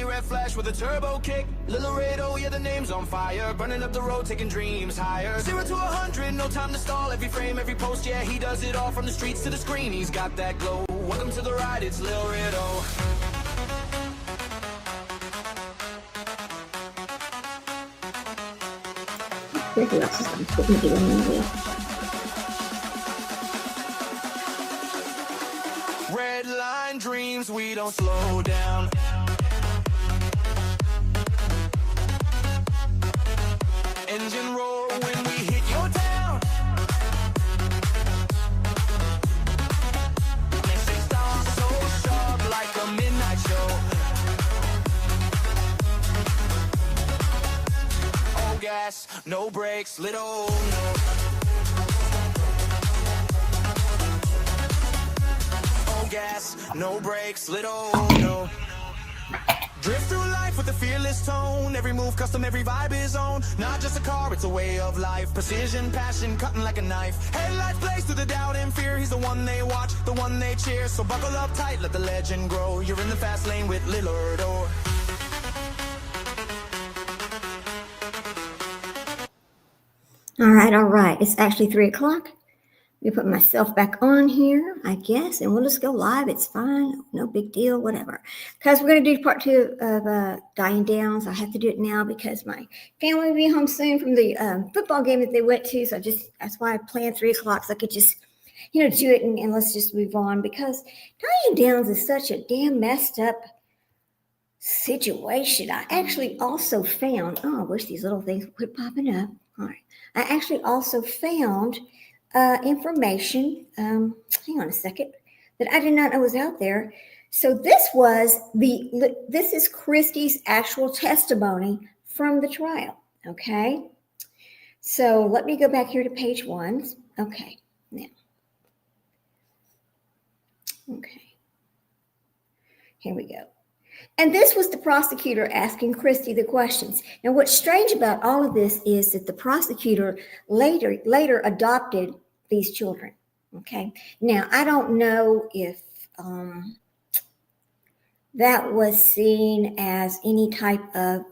shiny red flash with a turbo kick. Little red, oh yeah, the name's on fire. Burning up the road, taking dreams higher. 0 to 100, no time to stall. Every frame, every post, yeah, he does it all. From the streets to the screen, he's got that glow. Welcome to the ride, it's Lil Red, oh. Who else is going to put me in the movie? Red line dreams, we don't slow down. Engine roar when we hit your town. Next they start so sharp like a midnight show. Oh gas, no brakes, little no. Gas, no brakes, little no. Drift through life with a fearless tone. Every move custom, every vibe is on. Not just a car, it's a way of life. Precision, passion, cutting like a knife. Headlights blaze through the doubt and fear. He's the one they watch, the one they cheer. So buckle up tight, let the legend grow. You're in the fast lane with Lillard, oh. All right. It's actually 3 o'clock. Let me put myself back on here, I guess, and we'll just go live. It's fine. No big deal, whatever. Because we're going to do part 2 of Diane Downs. I have to do it now because my family will be home soon from the football game that they went to. So that's why I planned 3 o'clock so I could just, do it and let's just move on. Because Diane Downs is such a damn messed up situation. I actually also found, I wish these little things would quit popping up. All right. I actually also found information, hang on a second, that I did not know was out there. So this is Christie's actual testimony from the trial, okay? So let me go back here to page 1. Okay, now. Okay, here we go. And this was the prosecutor asking Christie the questions. Now, what's strange about all of this is that the prosecutor later adopted these children. Okay. Now, I don't know if that was seen as any type of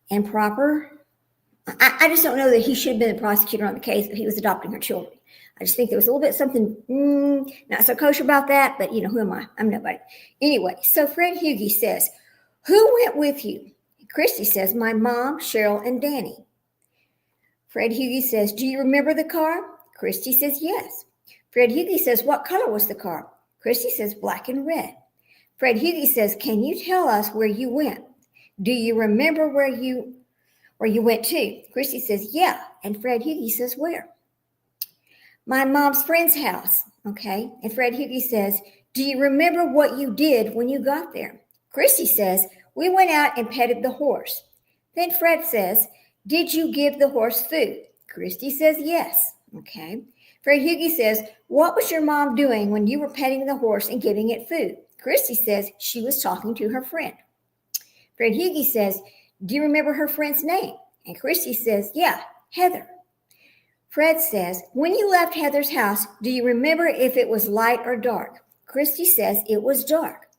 improper. I just don't know that he should have been the prosecutor on the case if he was adopting her children. I just think there was a little bit something not so kosher about that, but who am I? I'm nobody. Anyway, so Fred Hughey says, who went with you? Christie says, my mom, Cheryl, and Danny. Fred Hughey says, do you remember the car? Christie says, yes. Fred Hughey says, what color was the car? Christie says, black and red. Fred Hughey says, can you tell us where you went? Do you remember where you went to? Christie says, yeah. And Fred Hughey says, where? My mom's friend's house. Okay. And Fred Hughey says, do you remember what you did when you got there? Christie says, we went out and petted the horse. Then Fred says, did you give the horse food? Christie says, yes. Okay. Fred Hughey says, what was your mom doing when you were petting the horse and giving it food? Christie says, she was talking to her friend. Fred Hughey says, do you remember her friend's name? And Christie says, yeah, Heather. Fred says, when you left Heather's house, do you remember if it was light or dark? Christie says it was dark.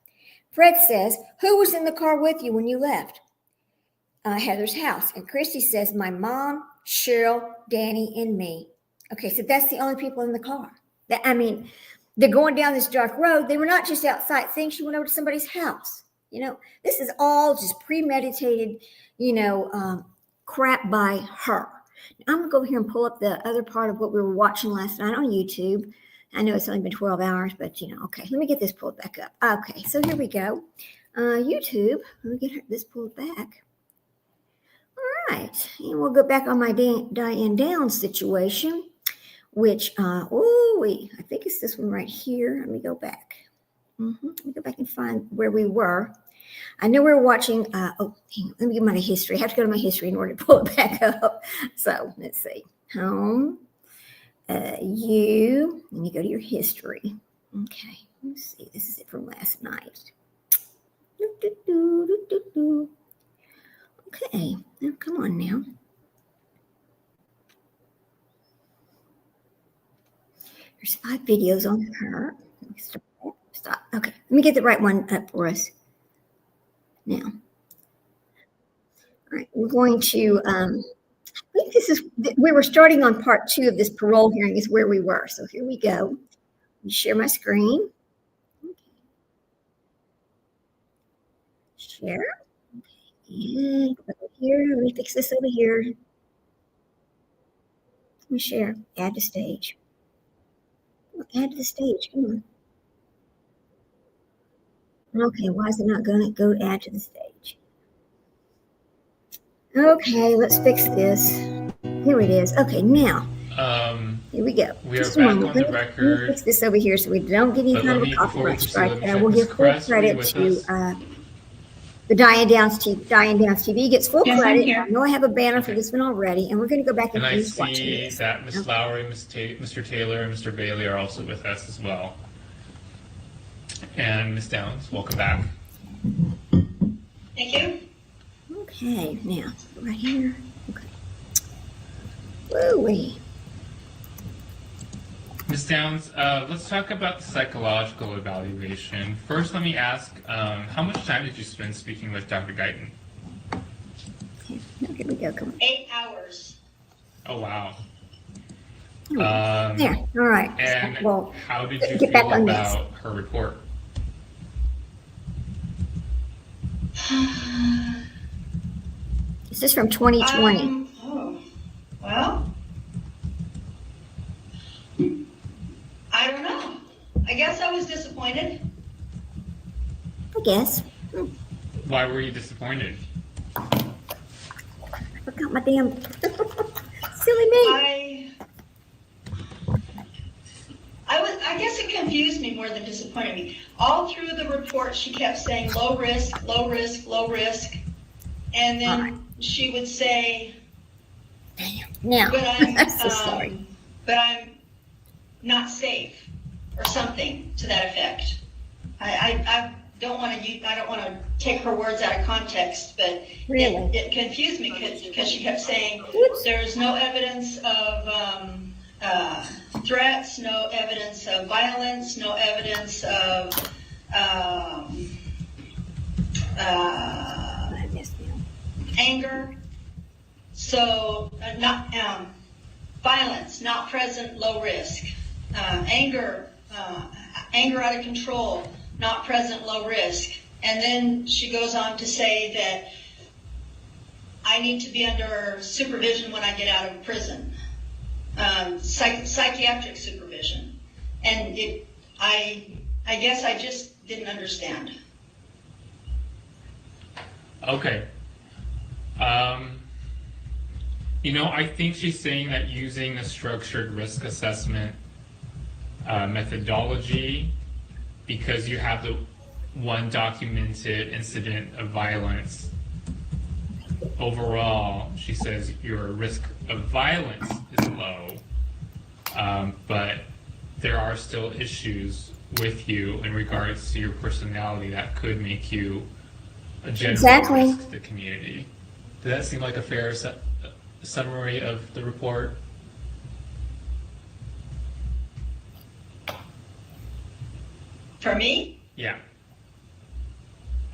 Fred says, who was in the car with you when you left Heather's house? And Christie says, my mom, Cheryl, Danny, and me. Okay, so that's the only people in the car. They're going down this dark road. They were not just out sightseeing. She went over to somebody's house. This is all just premeditated, crap by her. I'm going to go over here and pull up the other part of what we were watching last night on YouTube. I know it's only been 12 hours, but, okay. Let me get this pulled back up. Okay, so here we go. YouTube, let me get this pulled back. All right, and we'll go back on my Diane Downs situation, which, I think it's this one right here. Let me go back. Let me go back and find where we were. I know we were watching, let me get my history. I have to go to my history in order to pull it back up. So let's see. Home, let me go to your history. Okay, let's see. This is it from last night. Okay, now come on now. There's 5 videos on her. Stop. Okay, let me get the right one up for us. Now, all right, we're going to, I think we were starting on part 2 of this parole hearing is where we were. So here we go. Let me share my screen. Okay. Share. And over here, let me fix this over here. Let me share. Add to stage. Add to the stage. Come on. Okay, why is it not going to go add to the stage? Okay, let's fix this. Here it is. Okay, now. Here we go. We are back on the record. Let me fix this over here so we don't get any kind of a copyright strike. And I will give full credit to the Diane Downs TV. Diane Downs TV gets full credit. I know I have a banner for this one already, and we're going to go back and finish watching this. And I see that Ms. Lowry, Mr. Taylor, and Mr. Bailey are also with us as well. And Ms. Downs, welcome back. Thank you. Okay, now, right here. Okay. Woo-wee. Ms. Downs, let's talk about the psychological evaluation. First, let me ask, how much time did you spend speaking with Dr. Guyton? Okay, here we go. Come on. 8 hours. Oh, wow. There, all right. And well, how did you get feel back on about her report? This is from 2020. Well, I don't know. I guess I was disappointed. I guess. Why were you disappointed? I forgot my damn silly me. I guess it confused me more than disappointed me. All through the report, she kept saying low risk, low risk, low risk. And then she would say, Now, but I'm, I'm so sorry. But I'm not safe or something to that effect. I don't want to take her words out of context, but Really? it confused me because she kept saying there's no evidence of threats, no evidence of violence, no evidence of anger. So not violence, not present, low risk. Anger out of control, not present, low risk. And then she goes on to say that I need to be under supervision when I get out of prison, psychiatric supervision. And I guess I just didn't understand. Okay. I think she's saying that using a structured risk assessment methodology, because you have the one documented incident of violence, overall, she says your risk of violence is low, but there are still issues with you in regards to your personality that could make you a general risk to the community. Does that seem like a fair summary of the report? For me? Yeah.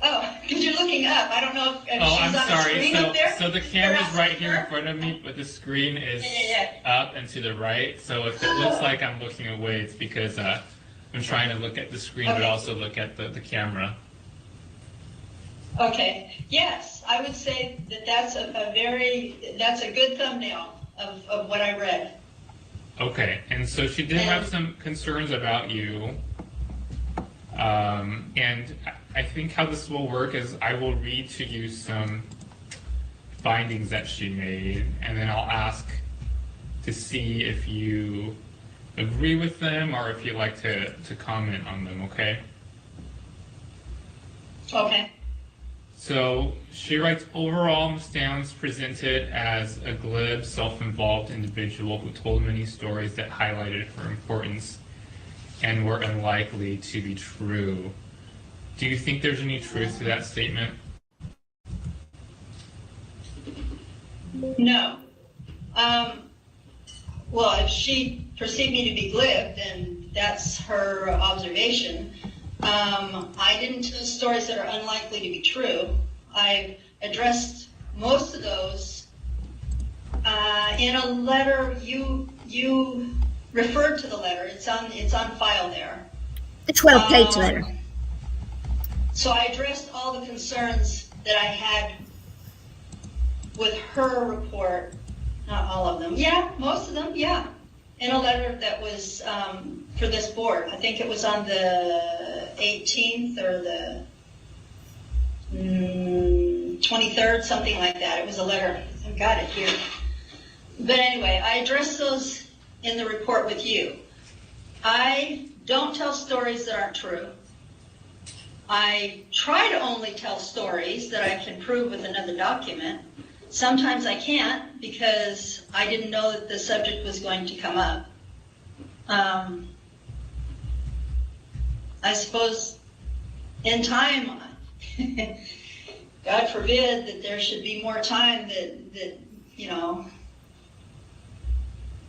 Oh, because you're looking up. I don't know if she's I'm on sorry. the screen up there. So the camera's right here in front of me, but the screen is up and to the right. So if it looks like I'm looking away, it's because I'm trying to look at the screen, but also look at the camera. Okay. Yes, I would say that's a good thumbnail of what I read. Okay, and so she did have some concerns about you. And I think how this will work is I will read to you some findings that she made, and then I'll ask to see if you agree with them or if you'd like to comment on them, okay? Okay. So she writes, overall, Ms. Downs presented as a glib, self-involved individual who told many stories that highlighted her importance and were unlikely to be true. Do you think there's any truth to that statement? No. Well, if she perceived me to be glib, then that's her observation. I didn't tell stories that are unlikely to be true. I've addressed most of those in a letter. You referred to the letter. It's on file there. The 12-page letter. So I addressed all the concerns that I had with her report. Not all of them. Yeah, most of them. Yeah, in a letter that was for this board. I think it was on the 18th or the 23rd, something like that. It was a letter. I've got it here. But anyway, I addressed those in the report with you. I don't tell stories that aren't true. I try to only tell stories that I can prove with another document. Sometimes I can't because I didn't know that the subject was going to come up. I suppose in time, God forbid that there should be more time that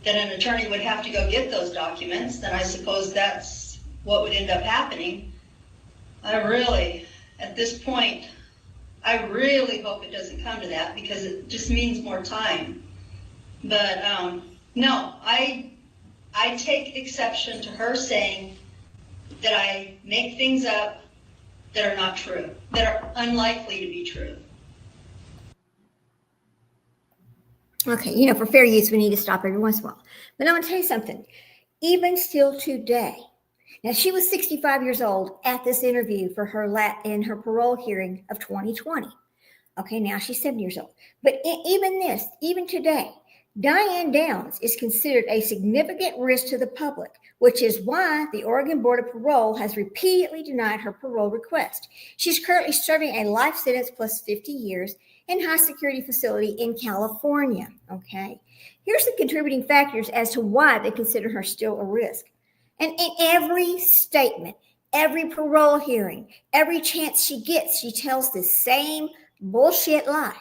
that an attorney would have to go get those documents, then I suppose that's what would end up happening. At this point, I really hope it doesn't come to that because it just means more time. But no, I take exception to her saying that I make things up that are not true, that are unlikely to be true. Okay, for fair use, we need to stop every once in a while. But I'm going to tell you something. Even still today, now she was 65 years old at this interview for her in her parole hearing of 2020. Okay, now she's 70 years old. But even today, Diane Downs is considered a significant risk to the public, which is why the Oregon Board of Parole has repeatedly denied her parole request. She's currently serving a life sentence plus 50 years in high security facility in California. Okay, here's the contributing factors as to why they consider her still a risk. And in every statement, every parole hearing, every chance she gets, she tells the same bullshit lie.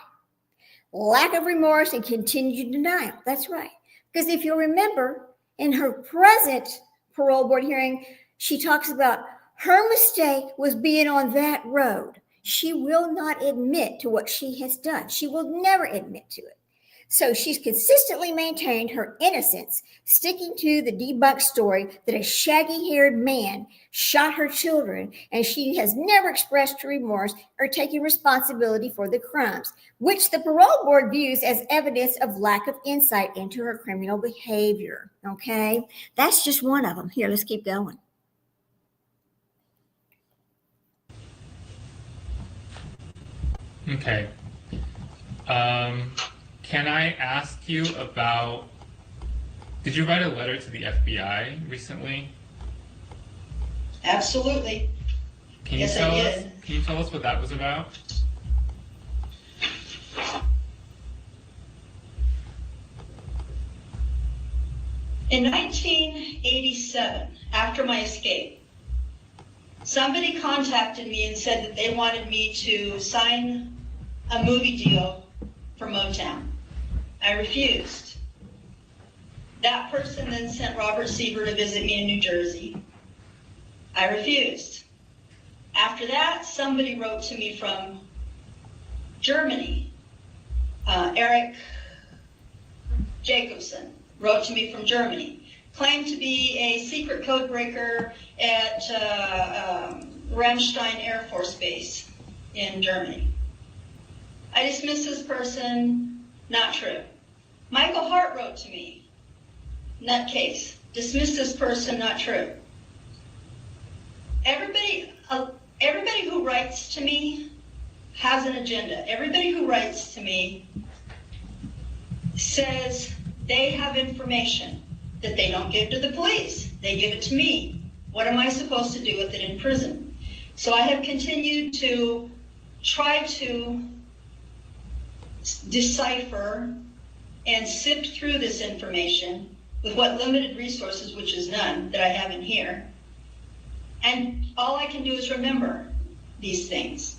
Lack of remorse and continued denial. That's right. Because if you'll remember, in her present parole board hearing, she talks about her mistake was being on that road. She will not admit to what she has done. She will never admit to it. So she's consistently maintained her innocence, sticking to the debunked story that a shaggy-haired man shot her children, and she has never expressed remorse or taken responsibility for the crimes, which the parole board views as evidence of lack of insight into her criminal behavior. Okay, that's just one of them. Here, let's keep going. Okay. Can I ask you about, did you write a letter to the FBI recently? Absolutely. Yes, I did. Can you tell us what that was about? In 1987, after my escape, somebody contacted me and said that they wanted me to sign a movie deal for Motown. I refused. That person then sent Robert Sieber to visit me in New Jersey. I refused. After that, somebody wrote to me from Germany. Eric Jacobson wrote to me from Germany, claimed to be a secret code breaker at Ramstein Air Force Base in Germany. I dismissed this person, not true. Michael Hart wrote to me, nutcase, dismissed this person, not true. Everybody who writes to me has an agenda. Everybody who writes to me says they have information that they don't give to the police. They give it to me. What am I supposed to do with it in prison? So I have continued to try to decipher and sift through this information with what limited resources, which is none, that I have in here. And all I can do is remember these things.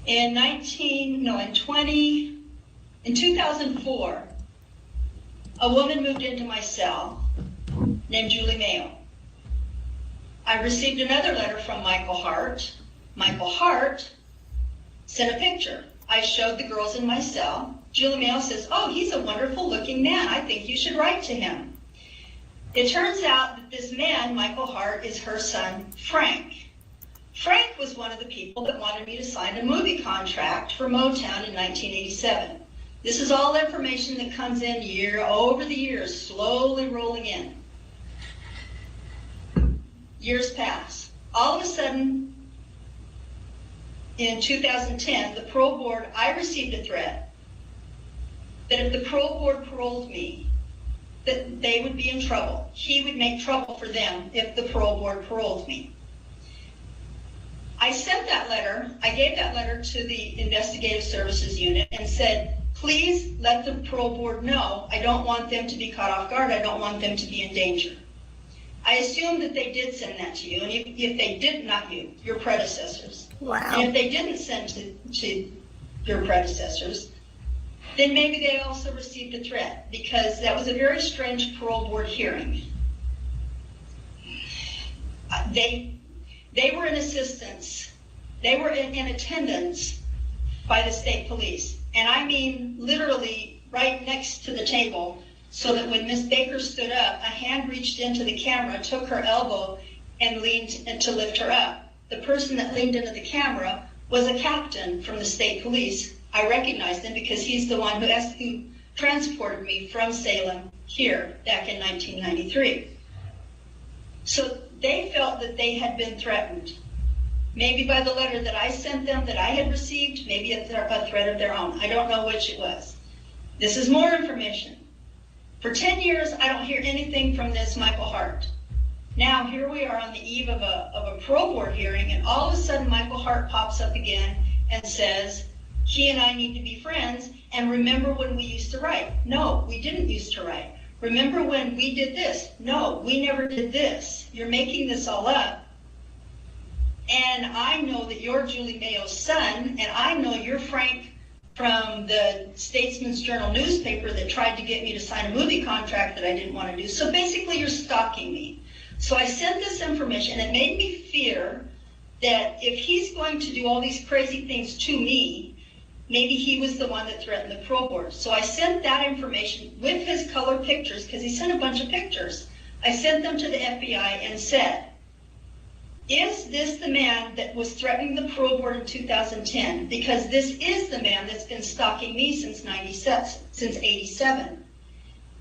In 2004, a woman moved into my cell named Julie Mayo. I received another letter from Michael Hart. Michael Hart sent a picture. I showed the girls in my cell. Julie Mayo says, oh, he's a wonderful looking man. I think you should write to him. It turns out that this man, Michael Hart, is her son, Frank. Frank was one of the people that wanted me to sign a movie contract for Motown in 1987. This is all information that comes in over the years, slowly rolling in. Years pass. All of a sudden, in 2010, the parole board, I received a threat that if the parole board paroled me, that they would be in trouble. He would make trouble for them if the parole board paroled me. I sent that letter, I gave that letter to the investigative services unit and said, please let the parole board know I don't want them to be caught off guard. I don't want them to be in danger. I assume that they did send that to you, and if they did, not you, your predecessors. Wow. And if they didn't send to your predecessors, then maybe they also received a threat, because that was a very strange parole board hearing. They were in assistance. They were in attendance by the state police. And I mean literally right next to the table, so that when Miss Baker stood up, a hand reached into the camera, took her elbow, and leaned to lift her up. The person that leaned into the camera was a captain from the state police. I recognized him because he's the one who transported me from Salem here back in 1993. So they felt that they had been threatened, maybe by the letter that I sent them that I had received, maybe a threat of their own. I don't know which it was. This is more information. For 10 years, I don't hear anything from this Michael Hart. Now, here we are on the eve of a parole board hearing, and all of a sudden Michael Hart pops up again and says, he and I need to be friends, and remember when we used to write? No, we didn't used to write. Remember when we did this? No, we never did this. You're making this all up. And I know that you're Julie Mayo's son, and I know you're Frank from the Statesman's Journal newspaper that tried to get me to sign a movie contract that I didn't want to do. So basically, you're stalking me. So I sent this information, and it made me fear that if he's going to do all these crazy things to me, maybe he was the one that threatened the parole board. So I sent that information with his color pictures, because he sent a bunch of pictures. I sent them to the FBI and said, is this the man that was threatening the parole board in 2010? Because this is the man that's been stalking me since 87.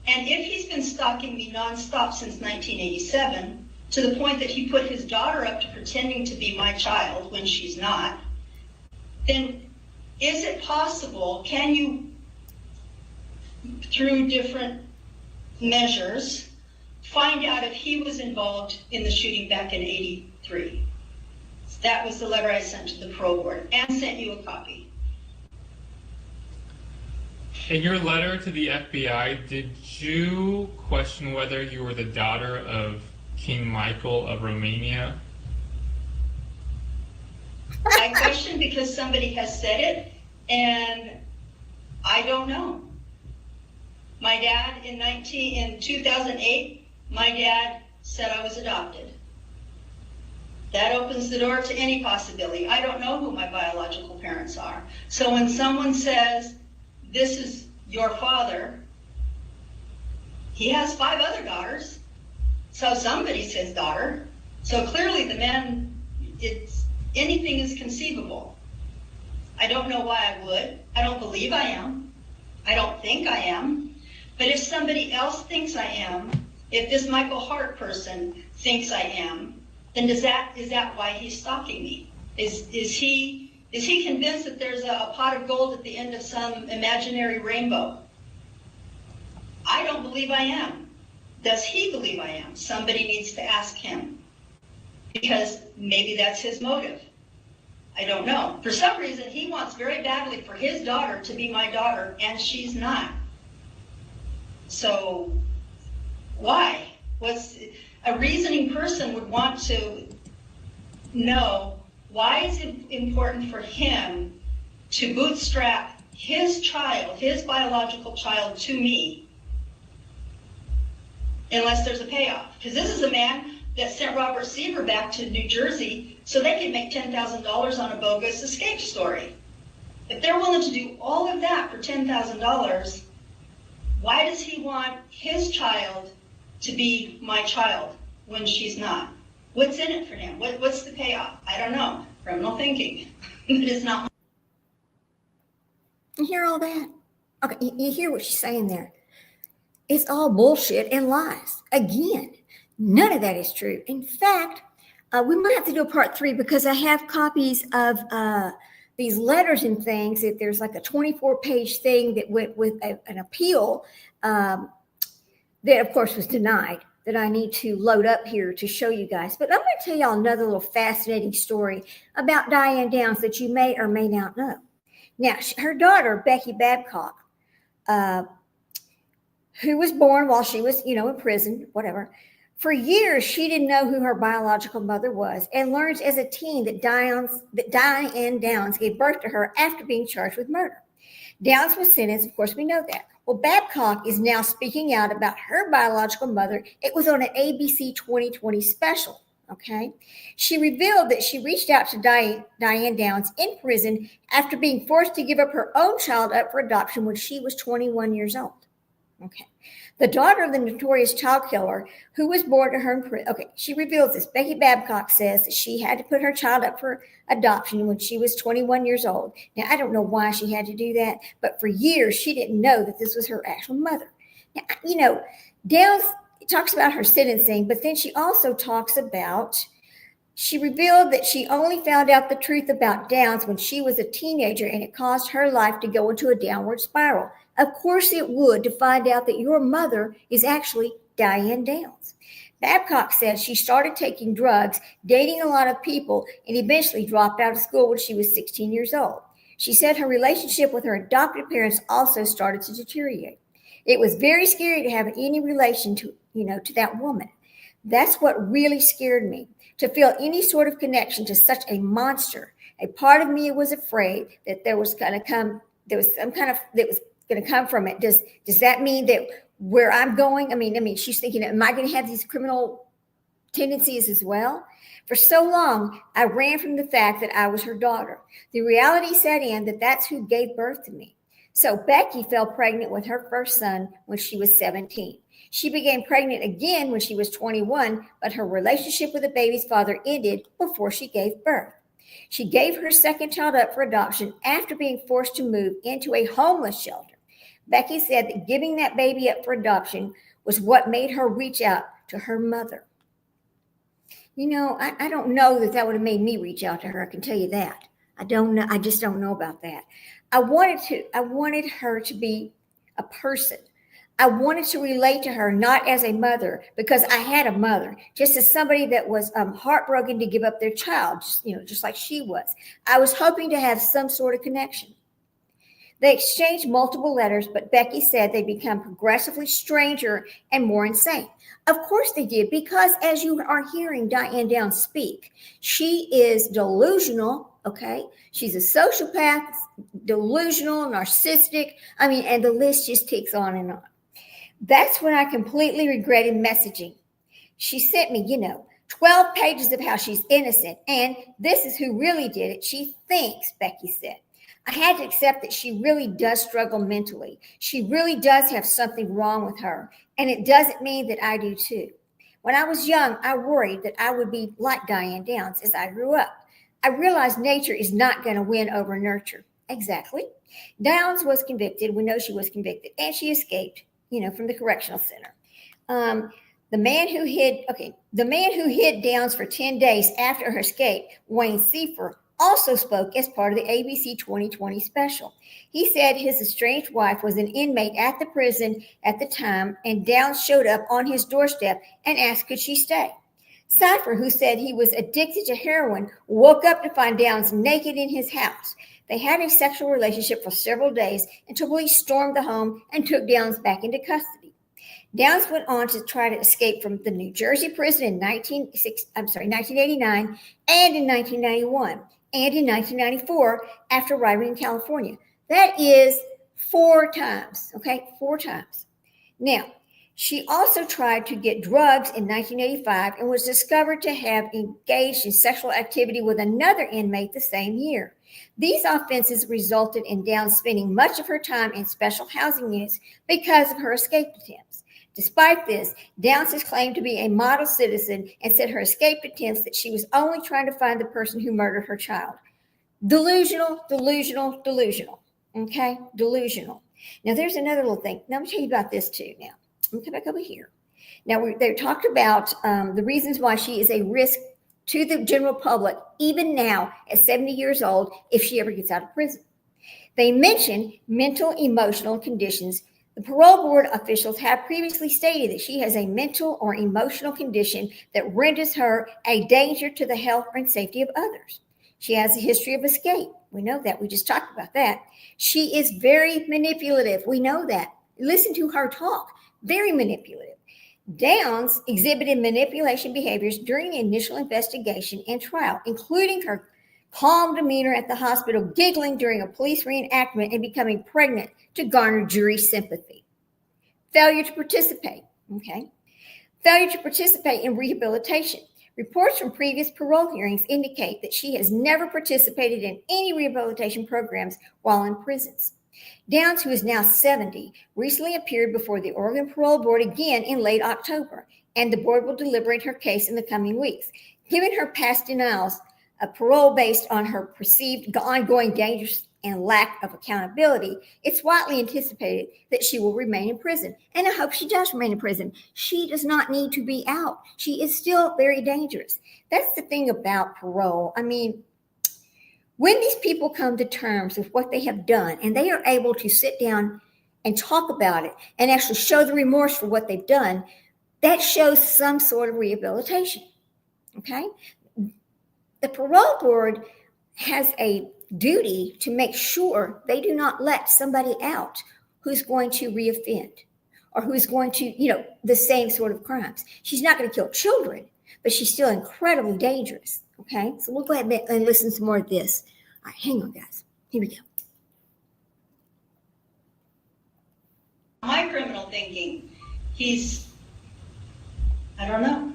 And if he's been stalking me nonstop since 1987, to the point that he put his daughter up to pretending to be my child when she's not, then is it possible, can you, through different measures, find out if he was involved in the shooting back in 83? That was the letter I sent to the parole board and sent you a copy. In your letter to the FBI, did you question whether you were the daughter of King Michael of Romania? I question because somebody has said it, and I don't know. My dad in 2008, my dad said I was adopted. That opens the door to any possibility. I don't know who my biological parents are. So when someone says, this is your father, he has 5 other daughters. So somebody's his daughter. So clearly the man, anything is conceivable. I don't know why I would. I don't believe I am. I don't think I am. But if somebody else thinks I am, if this Michael Hart person thinks I am, then is that why he's stalking me? Is he convinced that there's a pot of gold at the end of some imaginary rainbow? I don't believe I am. Does he believe I am? Somebody needs to ask him, because maybe that's his motive. I don't know. For some reason, he wants very badly for his daughter to be my daughter, and she's not. So why? A reasoning person would want to know, why is it important for him to bootstrap his child, his biological child, to me, unless there's a payoff? Because this is a man that sent Robert Seaver back to New Jersey so they could make $10,000 on a bogus escape story. If they're willing to do all of that for $10,000, why does he want his child to be my child when she's not? What's in it for him? What's the payoff? I don't know. Criminal thinking. It is not. You hear all that? Okay, you hear what she's saying there. It's all bullshit and lies. Again, none of that is true. In fact, we might have to do a part 3 because I have copies of these letters and things. That there's like a 24-page thing that went with an appeal that, of course, was denied, that I need to load up here to show you guys. But I'm going to tell y'all another little fascinating story about Diane Downs that you may or may not know. Now, her daughter, Becky Babcock, who was born while she was, in prison, whatever. For years, she didn't know who her biological mother was and learns as a teen that Diane Downs gave birth to her after being charged with murder. Downs was sentenced, of course, we know that. Well, Babcock is now speaking out about her biological mother. It was on an ABC 2020 special, okay? She revealed that she reached out to Diane Downs in prison after being forced to give up her own child up for adoption when she was 21 years old. Okay. The daughter of the notorious child killer who was born to her in prison. Okay, she reveals this. Becky Babcock says that she had to put her child up for adoption when she was 21 years old. Now, I don't know why she had to do that, but for years she didn't know that this was her actual mother. Now, Downs talks about her sentencing, but then she also talks about, she revealed that she only found out the truth about Downs when she was a teenager, and it caused her life to go into a downward spiral. Of course it would, to find out that your mother is actually Diane Downs. Babcock says she started taking drugs, dating a lot of people, and eventually dropped out of school when she was 16 years old. She said her relationship with her adopted parents also started to deteriorate. It was very scary to have any relation to that woman. That's what really scared me, to feel any sort of connection to such a monster. A part of me was afraid that there was going to come from it. Does that mean that where I'm going? I mean, she's thinking, am I going to have these criminal tendencies as well? For so long, I ran from the fact that I was her daughter. The reality set in that that's who gave birth to me. So Becky fell pregnant with her first son when she was 17. She became pregnant again when she was 21, but her relationship with the baby's father ended before she gave birth. She gave her second child up for adoption after being forced to move into a homeless shelter. Becky said that giving that baby up for adoption was what made her reach out to her mother. I don't know that would have made me reach out to her. I can tell you that. I don't know. I just don't know about that. I wanted her to be a person. I wanted to relate to her, not as a mother, because I had a mother, just as somebody that was heartbroken to give up their child, just like she was. I was hoping to have some sort of connection. They exchanged multiple letters, but Becky said they become progressively stranger and more insane. Of course they did, because as you are hearing Diane Downs speak, she is delusional, okay? She's a sociopath, delusional, narcissistic. And the list just ticks on and on. That's when I completely regretted messaging. She sent me, 12 pages of how she's innocent, and this is who really did it. She thinks, Becky said. I had to accept that she really does struggle mentally. She really does have something wrong with her, and it doesn't mean that I do too. When I was young, I worried that I would be like Diane Downs as I grew up. I realized nature is not going to win over nurture. Exactly. Downs was convicted. We know she was convicted, and she escaped, from the correctional center. The man who hid Downs for 10 days after her escape, Wayne Seifer, also spoke as part of the ABC 2020 special. He said his estranged wife was an inmate at the prison at the time, and Downs showed up on his doorstep and asked could she stay. Seifer, who said he was addicted to heroin, woke up to find Downs naked in his house. They had a sexual relationship for several days until police stormed the home and took Downs back into custody. Downs went on to try to escape from the New Jersey prison in 1989 and in 1991 and in 1994 after arriving in California. That is 4 times, okay? 4 times. Now, she also tried to get drugs in 1985 and was discovered to have engaged in sexual activity with another inmate the same year. These offenses resulted in Downs spending much of her time in special housing units because of her escape attempts. Despite this, Downs is claimed to be a model citizen and said her escape attempts that she was only trying to find the person who murdered her child. Delusional, delusional, delusional. Okay? Delusional. Now, there's another little thing. Now, I'm going to tell you about this too now. Let me come back over here. Now, they talked about the reasons why she is a risk to the general public, even now at 70 years old, if she ever gets out of prison. They mentioned mental, emotional conditions. The parole board officials have previously stated that she has a mental or emotional condition that renders her a danger to the health and safety of others. She has a history of escape. We know that. We just talked about that. She is very manipulative. We know that. Listen to her talk. Very manipulative. Downs exhibited manipulation behaviors during the initial investigation and trial, including her calm demeanor at the hospital, giggling during a police reenactment, and becoming pregnant to garner jury sympathy. Failure to participate. Okay. Failure to participate in rehabilitation. Reports from previous parole hearings indicate that she has never participated in any rehabilitation programs while in prisons. Downs, who is now 70, recently appeared before the Oregon Parole Board again in late October, and the board will deliberate her case in the coming weeks. Given her past denials of parole based on her perceived ongoing dangers and lack of accountability, it's widely anticipated that she will remain in prison. And I hope she does remain in prison. She does not need to be out. She is still very dangerous. That's the thing about parole. I mean, when these people come to terms with what they have done and they are able to sit down and talk about it and actually show the remorse for what they've done, that shows some sort of rehabilitation. Okay? The parole board has a duty to make sure they do not let somebody out who's going to reoffend or who's going to, the same sort of crimes. She's not going to kill children, but she's still incredibly dangerous. Okay, so we'll go ahead and listen to more of this. All right, hang on, guys. Here we go. My criminal thinking, I don't know.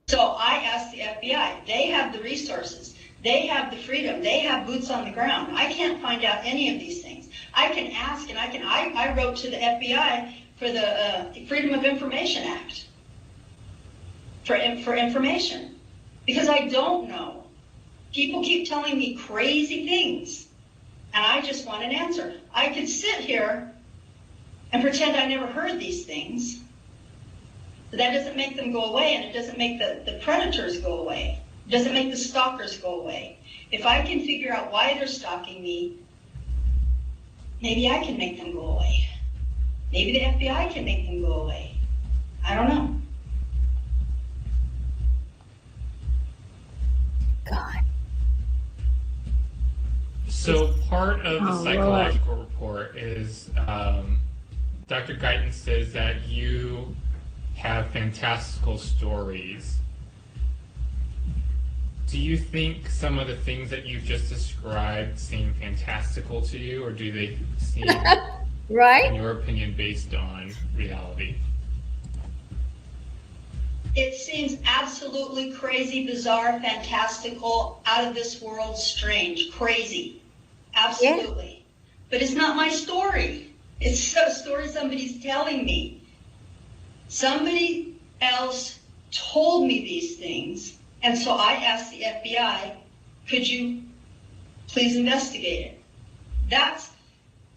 So I asked the FBI. They have the resources. They have the freedom. They have boots on the ground. I can't find out any of these things. I can ask, and I wrote to the FBI for the Freedom of Information Act for information. Because I don't know. People keep telling me crazy things, and I just want an answer. I could sit here and pretend I never heard these things, but that doesn't make them go away, and it doesn't make the predators go away. It doesn't make the stalkers go away. If I can figure out why they're stalking me, maybe I can make them go away. Maybe the FBI can make them go away. I don't know. God. So part of the psychological report is Dr. Guyton says that you have fantastical stories. Do you think some of the things that you've just described seem fantastical to you, or do they seem, right, in your opinion, based on reality? It seems absolutely crazy, bizarre, fantastical, out of this world, strange, crazy. Absolutely. Yeah. But it's not my story. It's a story somebody's telling me. Somebody else told me these things, and so I asked the FBI, could you please investigate it?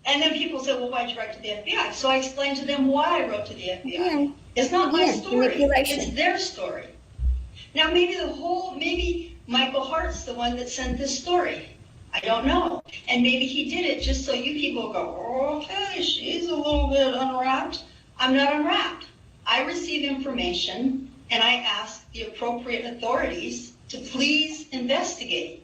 And then people say, well, why'd you write to the FBI? So I explained to them why I wrote to the FBI. Yeah. It's not my story, it's their story. Now maybe Michael Hart's the one that sent this story. I don't know. And maybe he did it just so you people go, okay, she's a little bit unwrapped. I'm not unwrapped. I receive information and I ask the appropriate authorities to please investigate.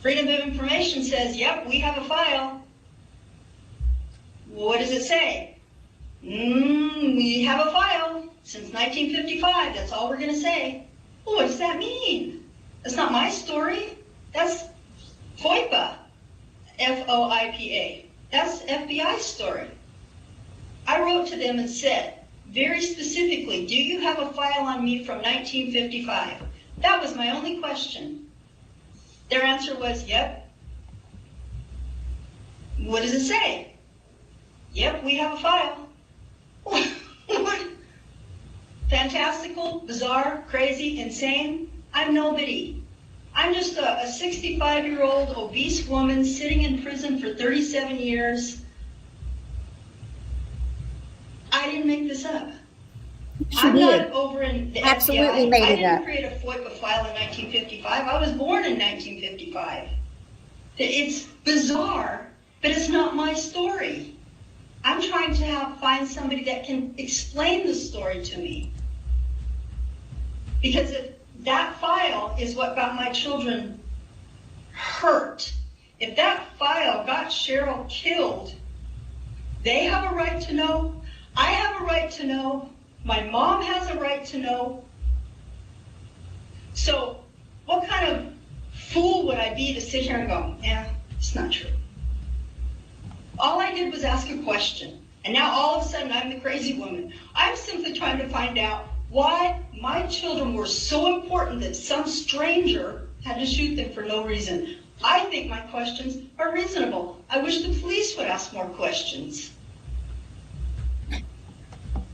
Freedom of Information says, yep, we have a file. What does it say? We have a file since 1955. That's all we're going to say. Well, what does that mean? That's not my story. That's FOIPA, F-O-I-P-A. That's FBI's story. I wrote to them and said, very specifically, do you have a file on me from 1955? That was my only question. Their answer was, yep. What does it say? Yep, we have a file. What? Fantastical, bizarre, crazy, insane? I'm nobody. I'm just a 65-year-old obese woman sitting in prison for 37 years. I didn't make this up. She I'm did. not over in the Absolutely FBI. made I it didn't up. create a FOIPA file in 1955. I was born in 1955. It's bizarre, but it's not my story. I'm trying to find somebody that can explain the story to me. Because if that file is what got my children hurt, if that file got Cheryl killed, they have a right to know. I have a right to know. My mom has a right to know. So what kind of fool would I be to sit here and go, yeah, it's not true. All I did was ask a question. And now all of a sudden I'm the crazy woman. I'm simply trying to find out why my children were so important that some stranger had to shoot them for no reason. I think my questions are reasonable. I wish the police would ask more questions.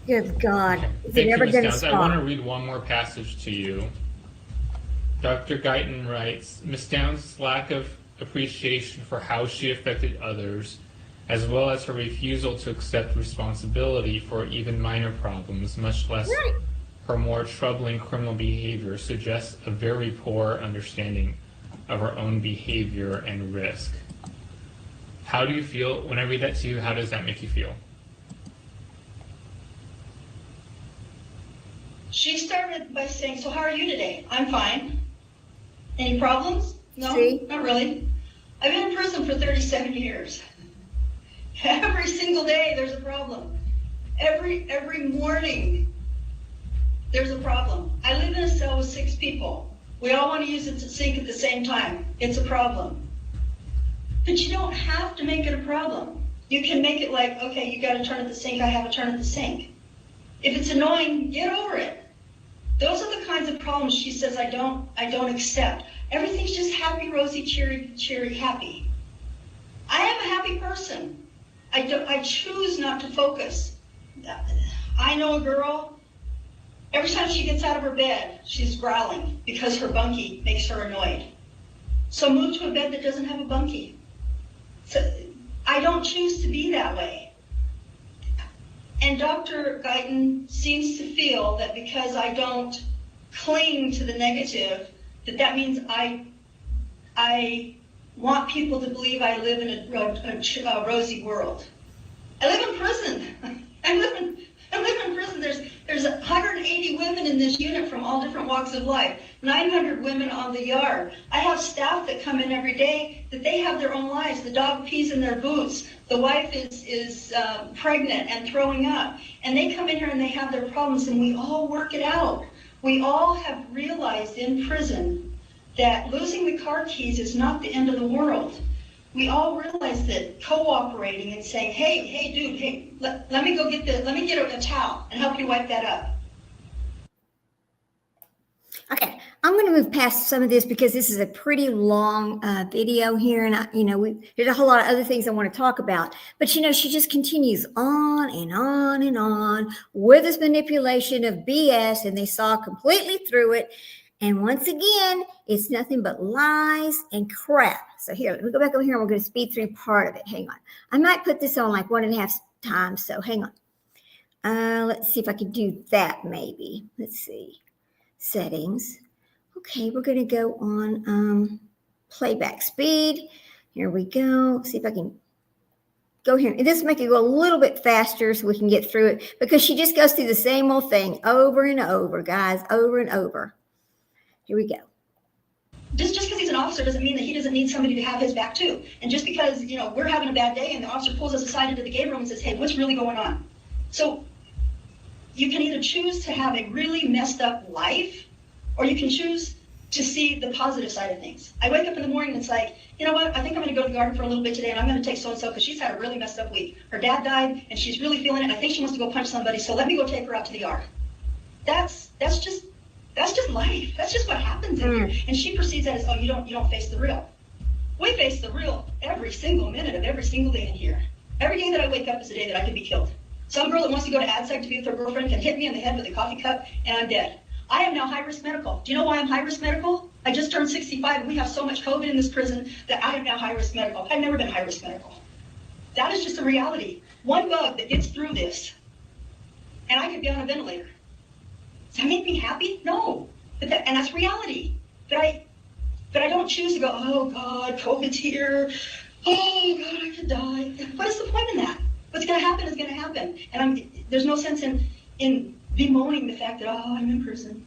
Good God. Is Thank it you, ever Ms. going to Downs. I want to stop? read one more passage to you. Dr. Guyton writes, Ms. Downs' lack of appreciation for how she affected others, as well as her refusal to accept responsibility for even minor problems, much less Right. her more troubling criminal behavior, suggests a very poor understanding of her own behavior and risk. How do you feel when I read that to you? How does that make you feel? She started by saying, so how are you today? I'm fine. Any problems? No, See? not really. I've been in prison for 37 years. Every single day there's a problem. Every morning there's a problem. I live in a cell with 6 people. We all want to use the sink at the same time. It's a problem. But you don't have to make it a problem. You can make it like, okay, you got to turn at the sink, I have a turn at the sink. If it's annoying, get over it. Those are the kinds of problems she says I don't accept. Everything's just happy, rosy, cheery, happy. I am a happy person. I choose not to focus. I know a girl, every time she gets out of her bed, she's growling because her bunkie makes her annoyed. So move to a bed that doesn't have a bunkie. So I don't choose to be that way. And Dr. Guyton seems to feel that because I don't cling to the negative, that means I want people to believe I live in a rosy world. I live in prison. I live in prison. There's 180 women in this unit from all different walks of life. 900 women on the yard. I have staff that come in every day that they have their own lives. The dog pees in their boots. The wife is pregnant and throwing up. And they come in here and they have their problems and we all work it out. We all have realized in prison that losing the car keys is not the end of the world. We all realize that cooperating and saying, hey, dude, hey, let me get a towel and help you wipe that up. Okay, I'm going to move past some of this because this is a pretty long video here, and there's a whole lot of other things I want to talk about. But she just continues on and on and on with this manipulation of BS, and they saw completely through it. And once again, it's nothing but lies and crap. So here, let me go back over here, and we're going to speed through part of it. Hang on, I might put this on like 1.5 times. So hang on. Let's see if I can do that. Maybe. Let's see. Settings. Okay, we're going to go on playback speed. Here we go. See if I can go here. And this will make it go a little bit faster so we can get through it because she just goes through the same old thing over and over, guys, over and over. Here we go. Just because he's an officer doesn't mean that he doesn't need somebody to have his back too. And just because, we're having a bad day and the officer pulls us aside into the game room and says, hey, what's really going on? So you can either choose to have a really messed up life, or you can choose to see the positive side of things. I wake up in the morning and it's like, you know what? I think I'm going to go to the garden for a little bit today, and I'm going to take so-and-so because she's had a really messed up week. Her dad died, and she's really feeling it, and I think she wants to go punch somebody, so let me go take her out to the yard. That's just That's just life. That's just what happens in here. And she perceives that as, oh, you don't face the real. We face the real every single minute of every single day in here. Every day that I wake up is a day that I could be killed. Some girl that wants to go to AdSec to be with her girlfriend can hit me in the head with a coffee cup and I'm dead. I am now high-risk medical. Do you know why I'm high-risk medical? I just turned 65 and we have so much COVID in this prison that I am now high-risk medical. I've never been high-risk medical. That is just a reality. One bug that gets through this and I could be on a ventilator. Does that make me happy? No. And that's reality. But I don't choose to go, oh God, COVID's here. Oh God, I could die. What is the point in that? What's going to happen is going to happen. And there's no sense in bemoaning the fact that, oh, I'm in prison.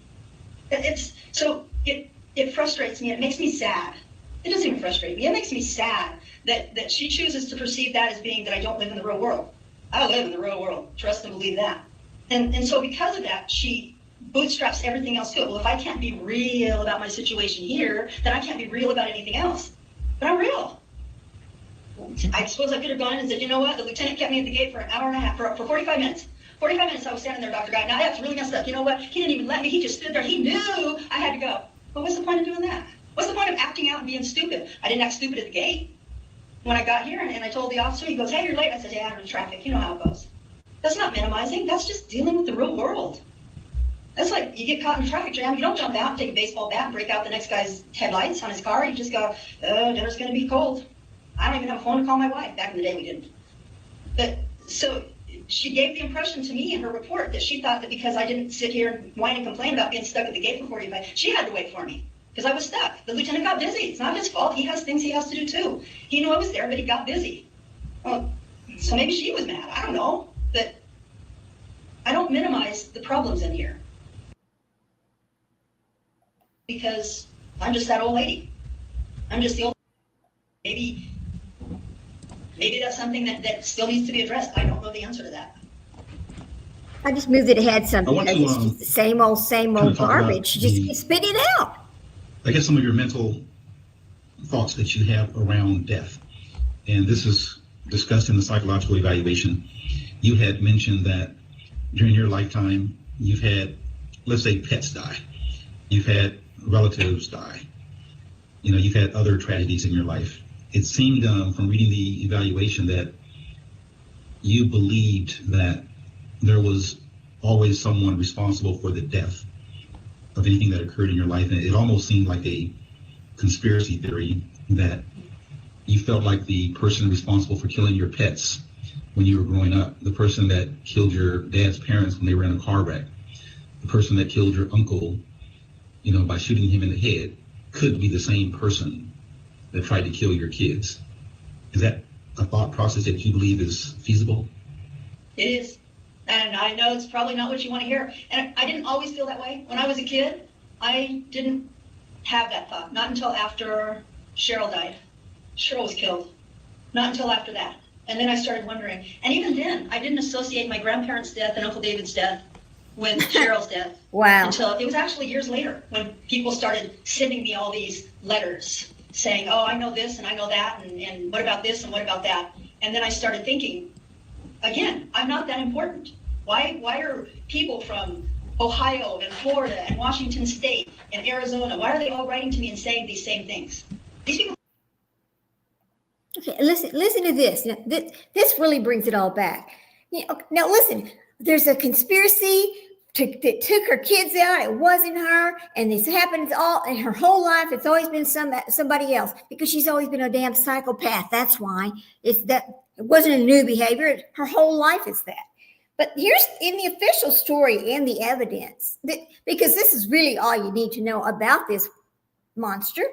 It frustrates me. It makes me sad. It doesn't even frustrate me. It makes me sad that she chooses to perceive that as being that I don't live in the real world. I live in the real world. Trust and believe that. And so because of that, she bootstraps everything else to it. Well, if I can't be real about my situation here, then I can't be real about anything else. But I'm real. I suppose I could have gone and said, you know what? The lieutenant kept me at the gate for an hour and a half, for 45 minutes. 45 minutes I was standing there, Dr. Guy. Now that's really messed up. You know what? He didn't even let me. He just stood there. He knew I had to go. But what's the point of doing that? What's the point of acting out and being stupid? I didn't act stupid at the gate. When I got here and I told the officer, he goes, hey, you're late. I said, yeah, I'm in traffic. You know how it goes. That's not minimizing. That's just dealing with the real world. That's like you get caught in a traffic jam. You don't jump out and take a baseball bat and break out the next guy's headlights on his car. You just go, dinner's going to be cold. I don't even have a phone to call my wife. Back in the day, we didn't. But so she gave the impression to me in her report that she thought that because I didn't sit here and whine and complain about being stuck at the gate for 45, she had to wait for me because I was stuck. The lieutenant got busy. It's not his fault. He has things he has to do too. He knew I was there, but he got busy. Well, so maybe she was mad. I don't know. But I don't minimize the problems in here because I'm just that old lady. I'm just the old lady. Maybe that's something that still needs to be addressed. I don't know the answer to that. I just moved it ahead some I want because to, it's just the same old garbage. Just spit it out. I guess some of your mental thoughts that you have around death. And this is discussed in the psychological evaluation. You had mentioned that during your lifetime, you've had, let's say, pets die. You've had relatives die. You know, you've had other tragedies in your life. It seemed from reading the evaluation that you believed that there was always someone responsible for the death of anything that occurred in your life. And it almost seemed like a conspiracy theory that you felt like the person responsible for killing your pets when you were growing up, the person that killed your dad's parents when they were in a car wreck, the person that killed your uncle, you know, by shooting him in the head, could be the same person that tried to kill your kids. Is that a thought process that you believe is feasible? It is. And I know it's probably not what you want to hear. And I didn't always feel that way. When I was a kid, I didn't have that thought. Not until after Cheryl died. Cheryl was killed. Not until after that. And then I started wondering. And even then, I didn't associate my grandparents' death and Uncle David's death with Cheryl's death. Wow. Until it was actually years later when people started sending me all these letters saying, oh, I know this and I know that, and what about this and what about that? And then I started thinking, again, I'm not that important. Why are people from Ohio and Florida and Washington State and Arizona, why are they all writing to me and saying these same things? These people. Okay, listen to this. Now, this really brings it all back. Now listen, there's a conspiracy that took her kids out. It wasn't her, and this happens all in her whole life. It's always been somebody else because she's always been a damn psychopath. That's why it wasn't a new behavior. Her whole life is that. But here's in the official story and the evidence, because this is really all you need to know about this monster.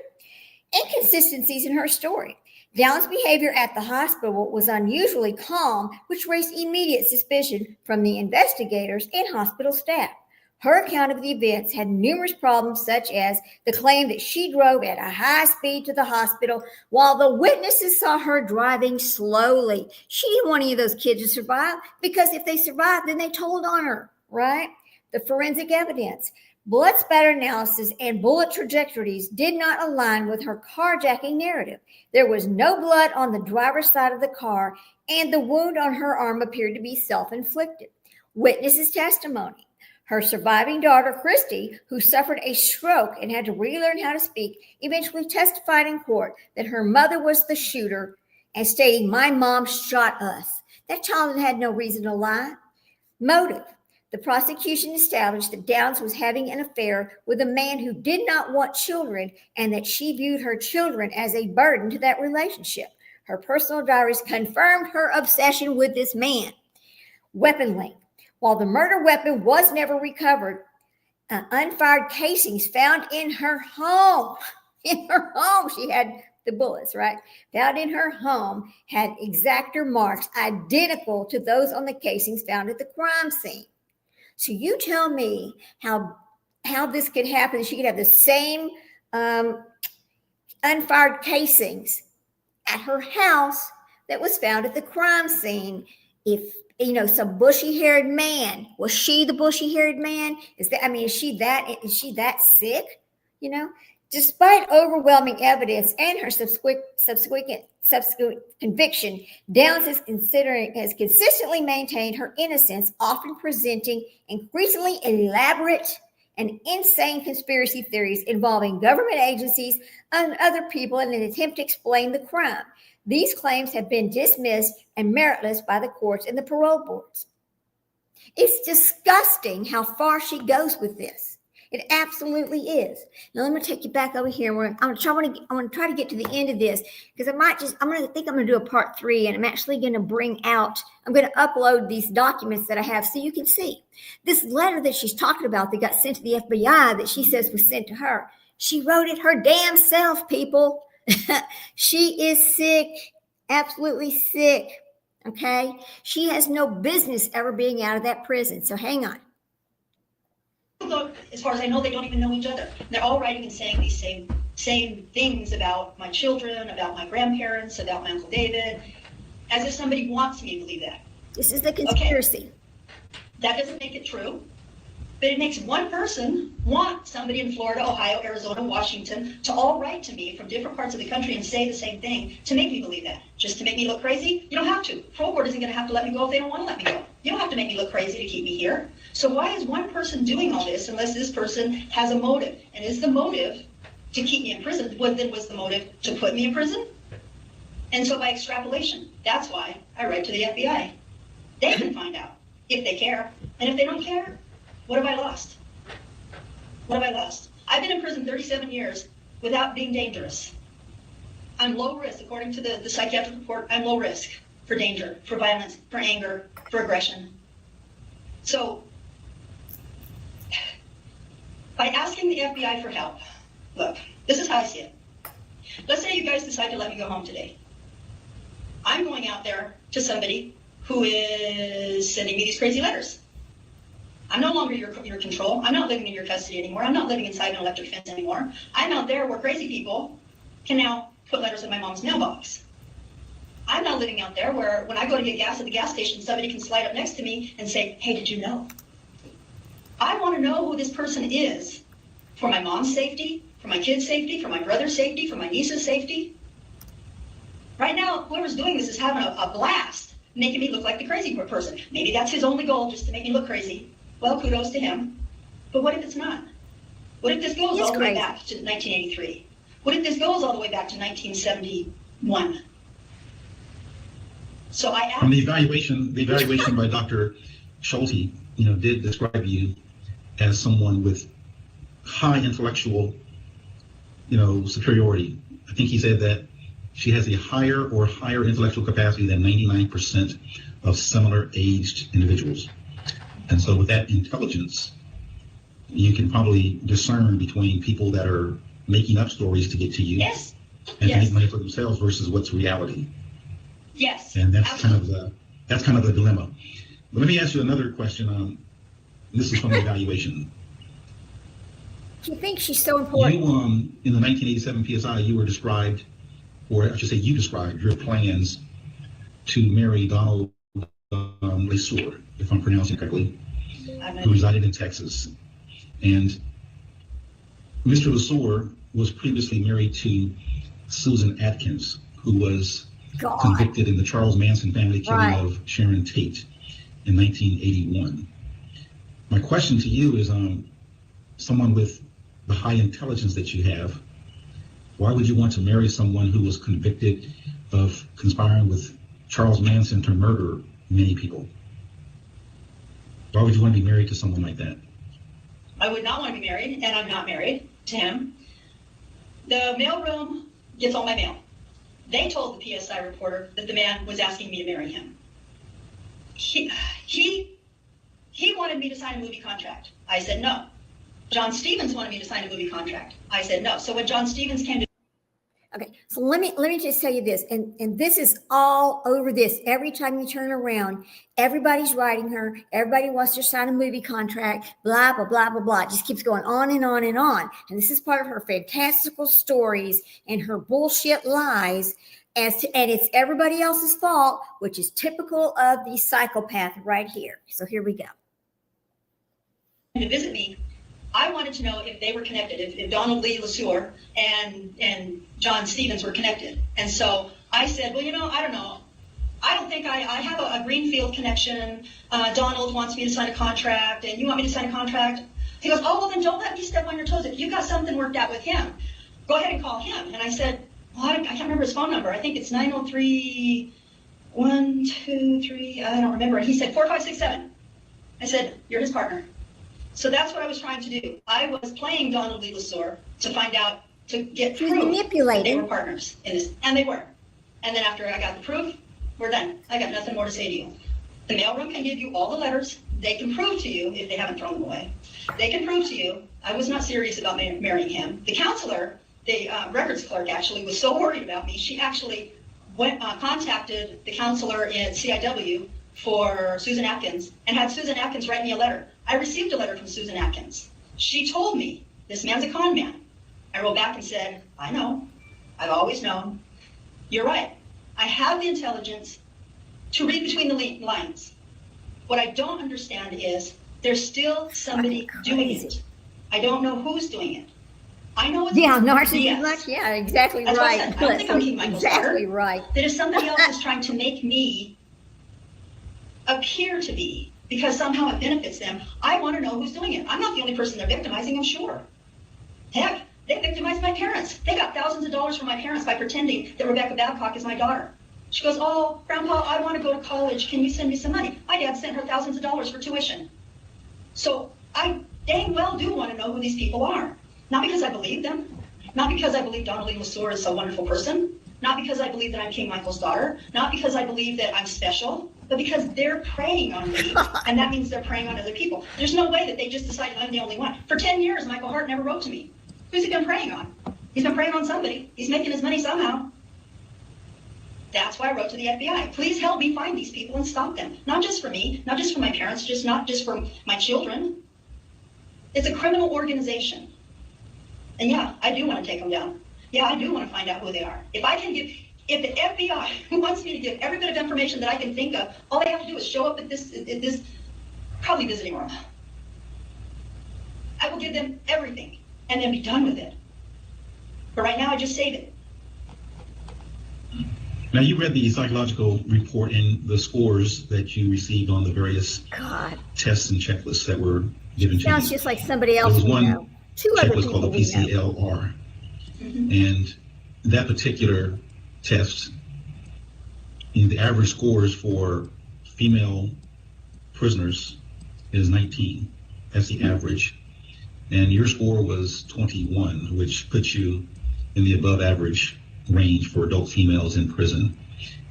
Inconsistencies in her story. Downs' behavior at the hospital was unusually calm, which raised immediate suspicion from the investigators and hospital staff. Her account of the events had numerous problems, such as the claim that she drove at a high speed to the hospital while the witnesses saw her driving slowly. She didn't want any of those kids to survive because if they survived, then they told on her, right? The forensic evidence. Blood spatter analysis and bullet trajectories did not align with her carjacking narrative. There was no blood on the driver's side of the car, and the wound on her arm appeared to be self-inflicted. Witnesses' testimony. Her surviving daughter, Christie, who suffered a stroke and had to relearn how to speak, eventually testified in court that her mother was the shooter and stating, "My mom shot us." That child had no reason to lie. Motive. The prosecution established that Downs was having an affair with a man who did not want children and that she viewed her children as a burden to that relationship. Her personal diaries confirmed her obsession with this man. Weapon link. While the murder weapon was never recovered, unfired casings found in her home, she had the bullets, right? Found in her home had exactor marks identical to those on the casings found at the crime scene. So you tell me how this could happen. She could have the same unfired casings at her house that was found at the crime scene. If some bushy-haired man, was she the bushy-haired man? Is she that sick? Despite overwhelming evidence and her subsequent conviction, Downs has consistently maintained her innocence, often presenting increasingly elaborate and insane conspiracy theories involving government agencies and other people in an attempt to explain the crime. These claims have been dismissed and meritless by the courts and the parole boards. It's disgusting how far she goes with this. It absolutely is. Now let me take you back over here. I want to try to get to the end of this because I'm going to do a part 3, and I'm actually going to I'm going to upload these documents that I have so you can see. This letter that she's talking about that got sent to the FBI that she says was sent to her, she wrote it her damn self, people. She is sick, absolutely sick, okay? She has no business ever being out of that prison, so hang on. As far as I know, they don't even know each other. They're all writing and saying these same things about my children, about my grandparents, about my Uncle David, as if somebody wants me to believe that. This is the conspiracy. Okay. That doesn't make it true, but it makes one person want somebody in Florida, Ohio, Arizona, Washington to all write to me from different parts of the country and say the same thing to make me believe that. Just to make me look crazy? You don't have to. Parole board isn't going to have to let me go if they don't want to let me go. You don't have to make me look crazy to keep me here. So why is one person doing all this unless this person has a motive? And is the motive to keep me in prison? What then was the motive to put me in prison? And so by extrapolation, that's why I write to the FBI. They can find out if they care. And if they don't care, what have I lost? What have I lost? I've been in prison 37 years without being dangerous. I'm low risk, according to the psychiatric report. I'm low risk for danger, for violence, for anger, for aggression. So by asking the FBI for help, look, this is how I see it. Let's say you guys decide to let me go home today. I'm going out there to somebody who is sending me these crazy letters. I'm no longer your control. I'm not living in your custody anymore. I'm not living inside an electric fence anymore. I'm out there where crazy people can now put letters in my mom's mailbox. I'm not living out there where when I go to get gas at the gas station, somebody can slide up next to me and say, "Hey, did you know?" I want to know who this person is for my mom's safety, for my kids' safety, for my brother's safety, for my niece's safety. Right now, whoever's doing this is having a blast, making me look like the crazy person. Maybe that's his only goal, just to make me look crazy. Well, kudos to him. But what if it's not? What if this goes all the way back to 1983? What if this goes all the way back to 1971? So I asked. From the evaluation by Dr. Schulte, did describe you as someone with high intellectual, superiority. I think he said that she has a higher intellectual capacity than 99% of similar aged individuals. And so with that intelligence, you can probably discern between people that are making up stories to get to you. Yes. And yes. make money for themselves versus what's reality. Yes. And that's absolutely. kind of the dilemma. But let me ask you another question. This is from the evaluation. Do you think she's so important? You, in the 1987 PSI, you were described, or I should say you described your plans to marry Donald Lesueur, if I'm pronouncing it correctly, who resided in Texas. And Mr. Lesueur was previously married to Susan Atkins, who was convicted in the Charles Manson family killing of Sharon Tate in 1981. My question to you is, someone with the high intelligence that you have, why would you want to marry someone who was convicted of conspiring with Charles Manson to murder many people? Why would you want to be married to someone like that? I would not want to be married, and I'm not married to him. The mailroom gets all my mail. They told the PSI reporter that the man was asking me to marry him. He wanted me to sign a movie contract. I said no. John Stevens wanted me to sign a movie contract. I said no. So when John Stevens came to Okay, so let me just tell you this, and this is all over this. Every time you turn around, everybody's writing her. Everybody wants to sign a movie contract. Blah blah blah blah blah. It just keeps going on and on and on. And this is part of her fantastical stories and her bullshit lies. And it's everybody else's fault, which is typical of the psychopath right here. So here we go. To visit me, I wanted to know if they were connected, if Donald Lee LeSueur and John Stevens were connected. And so I said, well, I don't know. I don't think I have a Greenfield connection. Donald wants me to sign a contract, and you want me to sign a contract? He goes, oh, well, then don't let me step on your toes. If you've got something worked out with him, go ahead and call him. And I said, well, I can't remember his phone number. I think it's 903-123. I don't remember. And he said 4567. I said, you're his partner. So that's what I was trying to do. I was playing Donald Lee LeSueur to find out, to get proof that they were partners in this, and they were. And then after I got the proof, we're done. I got nothing more to say to you. The mailroom can give you all the letters. They can prove to you, if they haven't thrown them away, they can prove to you I was not serious about marrying him. The counselor, the records clerk actually, was so worried about me, she actually contacted the counselor in CIW for Susan Atkins and had Susan Atkins write me a letter. I received a letter from Susan Atkins. She told me, this man's a con man. I wrote back and said, I know. I've always known. You're right. I have the intelligence to read between the lines. What I don't understand is there's still somebody doing it. I don't know who's doing it. I know it's narcissism. Yeah, exactly. That's right. What I said. I don't think I'm King Michael's exactly daughter. Right. That if somebody else is trying to make me appear to be, because somehow it benefits them, I want to know who's doing it. I'm not the only person they're victimizing, I'm sure. Heck, they victimized my parents. They got thousands of dollars from my parents by pretending that Rebecca Babcock is my daughter. She goes, oh, Grandpa, I want to go to college. Can you send me some money? My dad sent her thousands of dollars for tuition. So I dang well do want to know who these people are. Not because I believe them. Not because I believe Donald Lee LeSueur is a wonderful person. Not because I believe that I'm King Michael's daughter. Not because I believe that I'm special. But because they're preying on me, and that means they're preying on other people. There's no way that they just decided I'm the only one. For 10 years, Michael Hart never wrote to me. Who's he been preying on? He's been preying on somebody. He's making his money somehow. That's why I wrote to the FBI. Please help me find these people and stop them. Not just for me, not just for my parents, not just for my children. It's a criminal organization. And yeah, I do want to take them down. Yeah, I do want to find out who they are. If the FBI wants me to give every bit of information that I can think of, all they have to do is show up at this probably visiting room. I will give them everything and then be done with it. But right now, I just save it. Now, you read the psychological report and the scores that you received on the various tests and checklists that were given to you. Sounds just like somebody else. There was one Two other checklist people called the PCLR. And that particular test, the average scores for female prisoners is 19. That's the average. And your score was 21, which puts you in the above average range for adult females in prison.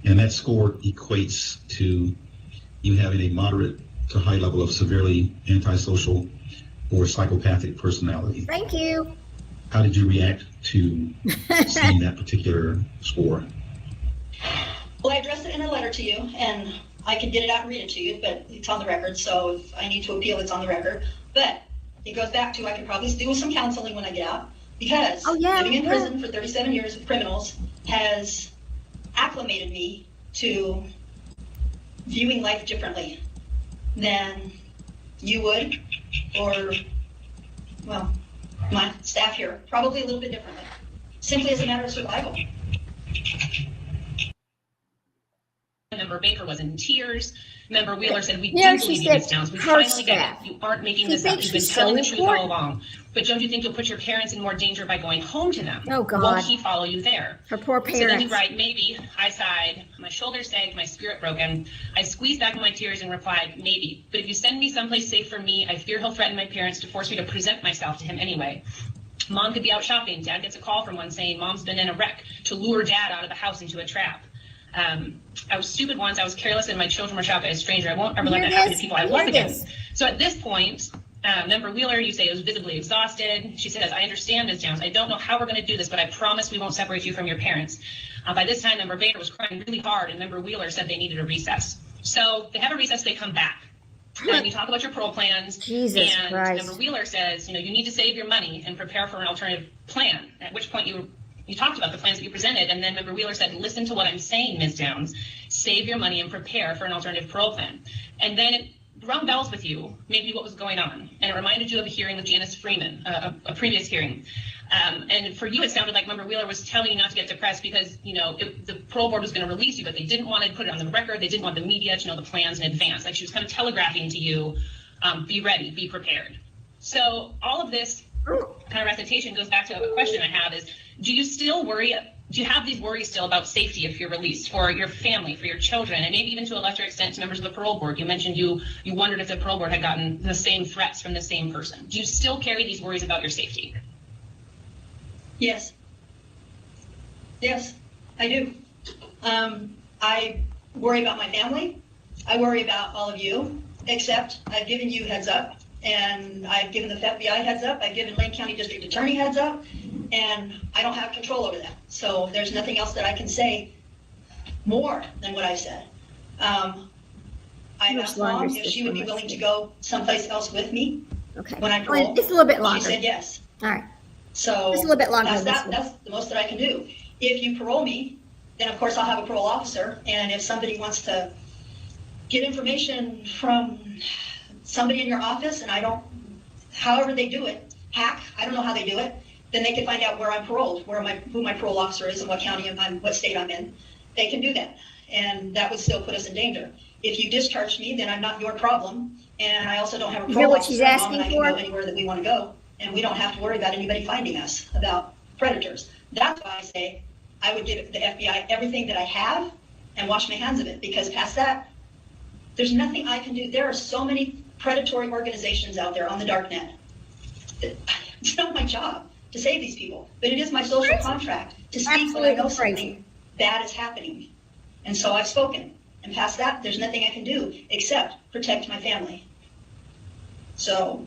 And that score equates to you having a moderate to high level of severely antisocial or psychopathic personality. Thank you. How did you react to seeing that particular score? Well, I addressed it in a letter to you, and I could get it out and read it to you, but it's on the record, so if I need to appeal, it's on the record. But it goes back to I could probably do some counseling when I get out, because living in prison for 37 years with criminals has acclimated me to viewing life differently than you would, or, well, my staff here, probably a little bit differently, simply as a matter of survival. Number Baker was in tears. Member Wheeler said, we Yeah, do she believe you, said Ms. Downs. We her finally get staff. it. You aren't making She this up. thinks You've been she's telling so the truth all important. along. But don't you think you'll put your parents in more danger by going home to them? Oh, God. Won't he follow you there? Her poor So then parents. you write, maybe. I sighed. My shoulders sagged, my spirit broken. I squeezed back my tears and replied, maybe. But if you send me someplace safe for me, I fear he'll threaten my parents to force me to present myself to him anyway. Mom could be out shopping. Dad gets a call from one saying Mom's been in a wreck to lure Dad out of the house into a trap. I was stupid once. I was careless, and my children were shot by a stranger. I won't ever let that happen to people I love again. So at this point, Member Wheeler, you say, was visibly exhausted. She says, I understand, Ms. Downs. I don't know how we're going to do this, but I promise we won't separate you from your parents. By this time, Member Baker was crying really hard, and Member Wheeler said they needed a recess. So they have a recess. They come back. And you talk about your parole plans. Jesus and Christ. Member Wheeler says, you need to save your money and prepare for an alternative plan. At which point you talked about the plans that you presented, and then Member Wheeler said, listen to what I'm saying, Ms. Downs. Save your money and prepare for an alternative parole plan. And then it rung bells with you, maybe what was going on. And it reminded you of a hearing with Janice Freeman, a previous hearing. And for you, it sounded like Member Wheeler was telling you not to get depressed because, the parole board was going to release you, but they didn't want to put it on the record. They didn't want the media to know the plans in advance. Like she was kind of telegraphing to you, be ready, be prepared. So all of this kind of recitation goes back to a question I have is, do you have these worries still about safety if you're released, for your family, for your children, and maybe even to a lesser extent to members of the parole board? You mentioned you wondered if the parole board had gotten the same threats from the same person. Do you still carry these worries about your safety? Yes. Yes, I do. I worry about my family. I worry about all of you, except I've given you heads up, and I've given the FBI heads up. I've given Lane County District Attorney heads up, and I don't have control over that. So there's nothing else that I can say more than what I said. I asked Mom if she would be willing to go someplace else with me Okay. when I parole. Just a little bit longer. She said yes. All right. So Just a little bit longer than this one. that's the most that I can do. If you parole me, then of course I'll have a parole officer. And if somebody wants to get information from somebody in your office, and however they do it, hack, I don't know how they do it, then they can find out where I'm paroled, who my parole officer is, and what county what state I'm in. They can do that, and that would still put us in danger. If you discharge me, then I'm not your problem, and I also don't have a You parole hear what officer. she's Mom asking and I for? can go anywhere that we want to go, and we don't have to worry about anybody finding us about predators. That's why I say I would give the FBI everything that I have and wash my hands of it, because past that, there's nothing I can do. There are so many predatory organizations out there on the dark net. It's not my job to save these people, but it is my social contract to speak when I know something bad is happening. And so I've spoken. And past that, there's nothing I can do except protect my family. So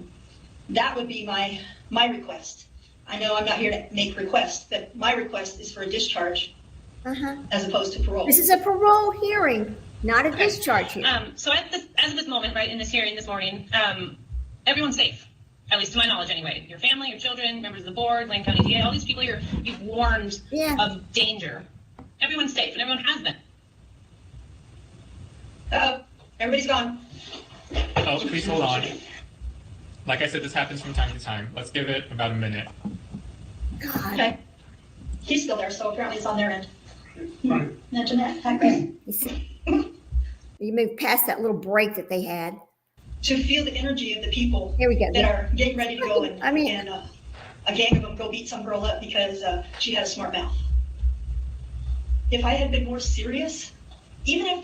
that would be my request. I know I'm not here to make requests, but my request is for a discharge as opposed to parole. This is a parole hearing, not a discharge hearing. So as of this moment, right, in this hearing this morning, everyone's safe, at least to my knowledge anyway. Your family, your children, members of the board, Lane County DA, all these people you've warned of danger. Everyone's safe, and everyone has been. Everybody's gone. Oh, please hold on. Like I said, this happens from time to time. Let's give it about a minute. God. Okay. He's still there, so apparently it's on their end. Imagine that. Hi, Chris. You moved past that little break that they had. To feel the energy of the people Here we go. that are getting ready to go and I a gang of them go beat some girl up because she had a smart mouth. If I had been more serious, even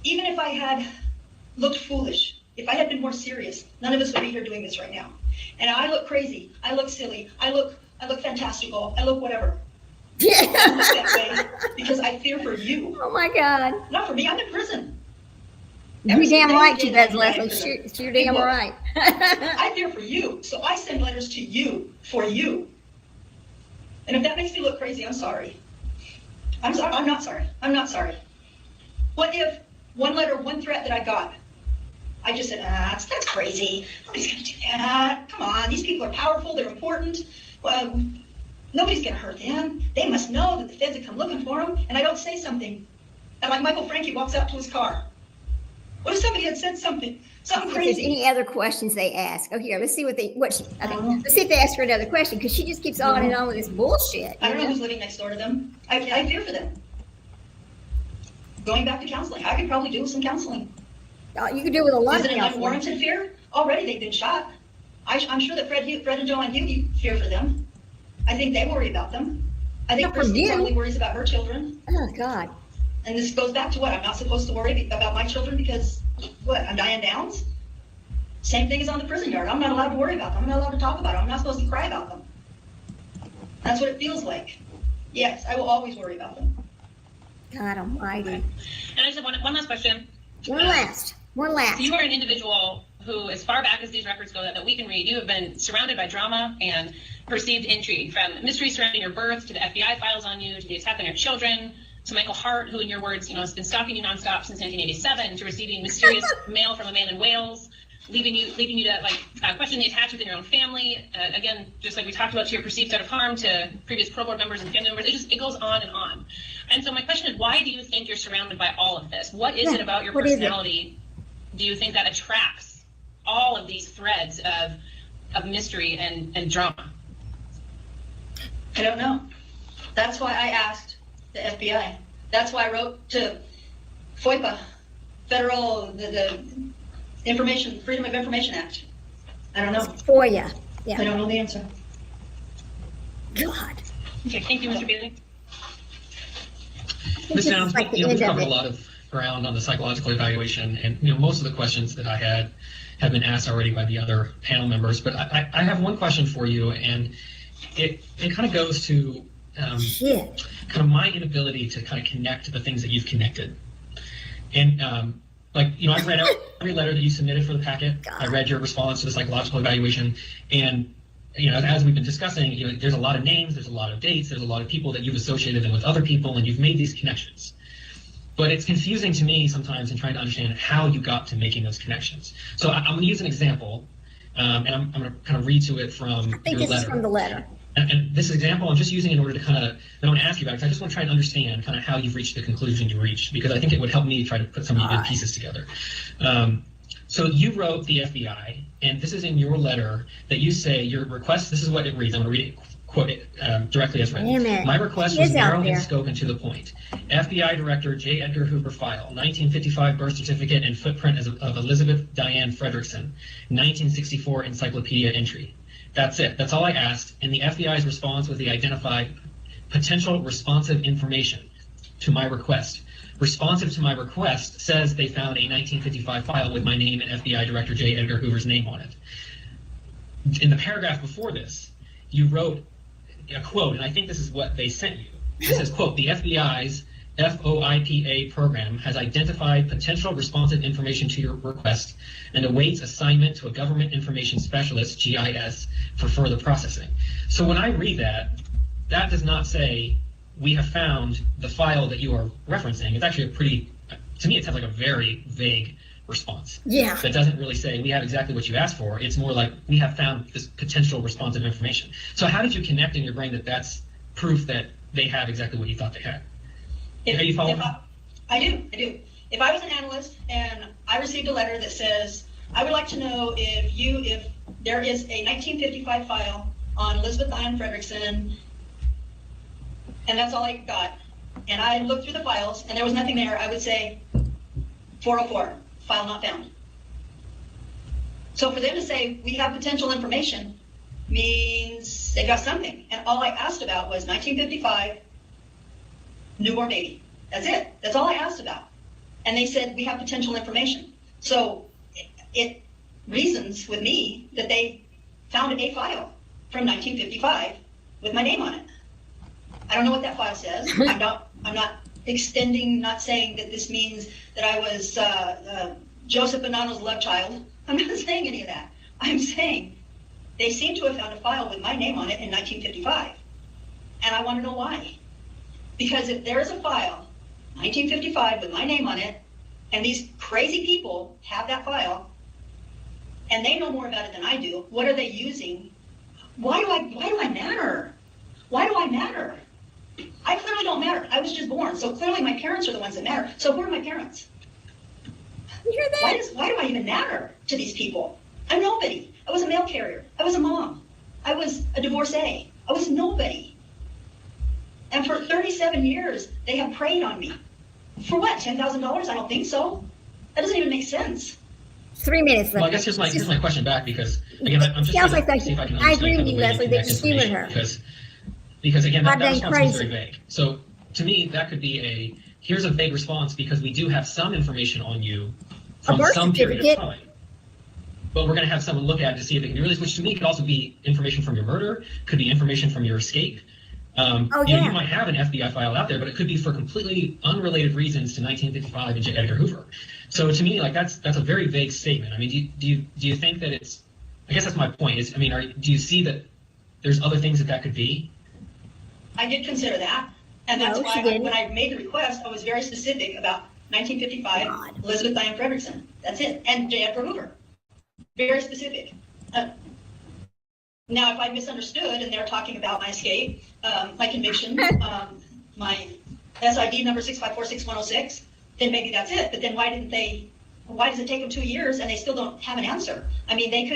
if I had looked foolish, if I had been more serious, none of us would be here doing this right now. And I look crazy, I look silly, I look fantastical, I look whatever. I look that way because I fear for you. Oh my God. Not for me, I'm in prison. You're damn right she does, Leslie. You're damn right. I fear for you, so I send letters to you for you. And if that makes me look crazy, I'm sorry. I'm not sorry. What if one letter, one threat that I got, I just said, that's crazy. Nobody's going to do that. Come on, these people are powerful, they're important. Well, nobody's going to hurt them. They must know that the feds have come looking for them. And I don't say something. And like Michael Frankie walks out to his car. What if somebody had said something If crazy? there's any other questions they ask. Oh, here, let's see let's see if they ask her another question, because she just keeps on and on with this bullshit. I don't know who's living next door to them. I fear for them. going back to counseling. I could probably do with some counseling. You could do with a lot Is of it an counseling. unwarranted fear? Already they've been shot. I'm sure that Fred and Joanne Hughie fear for them. I think they worry about them. I think Not for Christie you. probably worries about her children. Oh, God. And this goes back to what? I'm not supposed to worry about my children because, what, I'm Diane Downs? Same thing as on the prison yard. I'm not allowed to worry about them. I'm not allowed to talk about them. I'm not supposed to cry about them. That's what it feels like. Yes, I will always worry about them. God almighty. And I just have one last question. One last. So you are an individual who, as far back as these records go that we can read, you have been surrounded by drama and perceived intrigue, from mystery surrounding your birth to the FBI files on you to the attack on your children to Michael Hart, who, in your words, has been stalking you nonstop since 1987, to receiving mysterious mail from a man in Wales, leaving you to question the attachment within your own family. Again, just like we talked about, to your perceived threat of harm to previous parole board members and family members. It goes on and on. And so my question is, why do you think you're surrounded by all of this? What is it about your personality do you think that attracts all of these threads of mystery and drama? I don't know. That's why I asked the FBI. That's why I wrote to FOIPA, the Freedom of Information Act. I don't know. For you. Yeah. I don't know the answer. God. Okay, thank you, Mr. Bailey. Ms. Downs, Like the we've end of covered a it. lot of ground on the psychological evaluation, and most of the questions that I had have been asked already by the other panel members. But I have one question for you, and it kind of goes to kind of my inability to kind of connect the things that you've connected. And I read every letter that you submitted for the packet. I read your response to the psychological evaluation, and as we've been discussing, there's a lot of names, there's a lot of dates, there's a lot of people that you've associated them with other people, and you've made these connections. But it's confusing to me sometimes in trying to understand how you got to making those connections. So I'm going to use an example, and I'm going to kind of read to it from I think your this letter. is from the letter. And this example I'm just using in order to kind of, I want to ask you about it, because I just want to try and understand kind of how you've reached the conclusion you reached, because I think it would help me try to put some of the good pieces together. So you wrote the FBI, and this is in your letter that you say your request, this is what it reads, I'm going to read it, quote it directly as written. Damn it. My request He was is out narrow in there. scope and to the point. FBI Director J. Edgar Hoover file, 1955 birth certificate and footprint of Elizabeth Diane Frederickson, 1964 encyclopedia entry. That's it. That's all I asked. And the FBI's response was they identified potential responsive information to my request. Responsive to my request says they found a 1955 file with my name and FBI Director J. Edgar Hoover's name on it. In the paragraph before this, you wrote a quote, and I think this is what they sent you. It says, quote, the FBI's FOIPA program has identified potential responsive information to your request and awaits assignment to a government information specialist, GIS, for further processing. So when I read that, that does not say we have found the file that you are referencing. It's actually a pretty, to me, it sounds like a very vague response. Yeah. That doesn't really say we have exactly what you asked for. It's more like we have found this potential responsive information. So how did you connect in your brain that that's proof that they have exactly what you thought they had? Are you following? I do. If I was an analyst and I received a letter that says, I would like to know if there is a 1955 file on Elizabeth Diane Frederickson, and that's all I got, and I looked through the files and there was nothing there, I would say 404, file not found. So for them to say we have potential information means they got something, and all I asked about was 1955 newborn baby. That's it. That's all I asked about. And they said, we have potential information. So it reasons with me that they found a file from 1955 with my name on it. I don't know what that file says. I'm not extending, not saying that this means that I was Joseph Bonanno's love child. I'm not saying any of that. I'm saying they seem to have found a file with my name on it in 1955. And I want to know why. Because if there is a file, 1955, with my name on it, and these crazy people have that file, and they know more about it than I do, what are they using? Why do I matter? Why do I matter? I clearly don't matter. I was just born, so clearly my parents are the ones that matter. So who are my parents? You hear that? Why do I even matter to these people? I'm nobody. I was a mail carrier. I was a mom. I was a divorcee. I was nobody. And for 37 years, they have preyed on me. For what, $10,000? I don't think so. That doesn't even make sense. 3 minutes left. Well, I guess here's my question back, because again, I'm just Sounds trying like to see if I can I agree understand with you, the way Leslie, connect that you humored information, her. because again, that Goddamn response is very crazy. vague. So to me, that could be here's a vague response because we do have some information on you from birth some period of certificate. time. But we're going to have someone look at it to see if they can be released, which to me could also be information from your murder, could be information from your escape. You might have an FBI file out there, but it could be for completely unrelated reasons to 1955 and J. Edgar Hoover. So to me, like that's a very vague statement. I mean, do you think that it's? I guess that's my point. Is, I mean, do you see that there's other things that could be? I did consider that, and that's why when I made the request, I was very specific about 1955, Elizabeth Diane Frederickson. That's it, and J. Edgar Hoover. Very specific. Now, if I misunderstood and they're talking about my escape, my conviction, my SID number 6546106, then maybe that's it. But then why does it take them 2 years and they still don't have an answer? I mean, they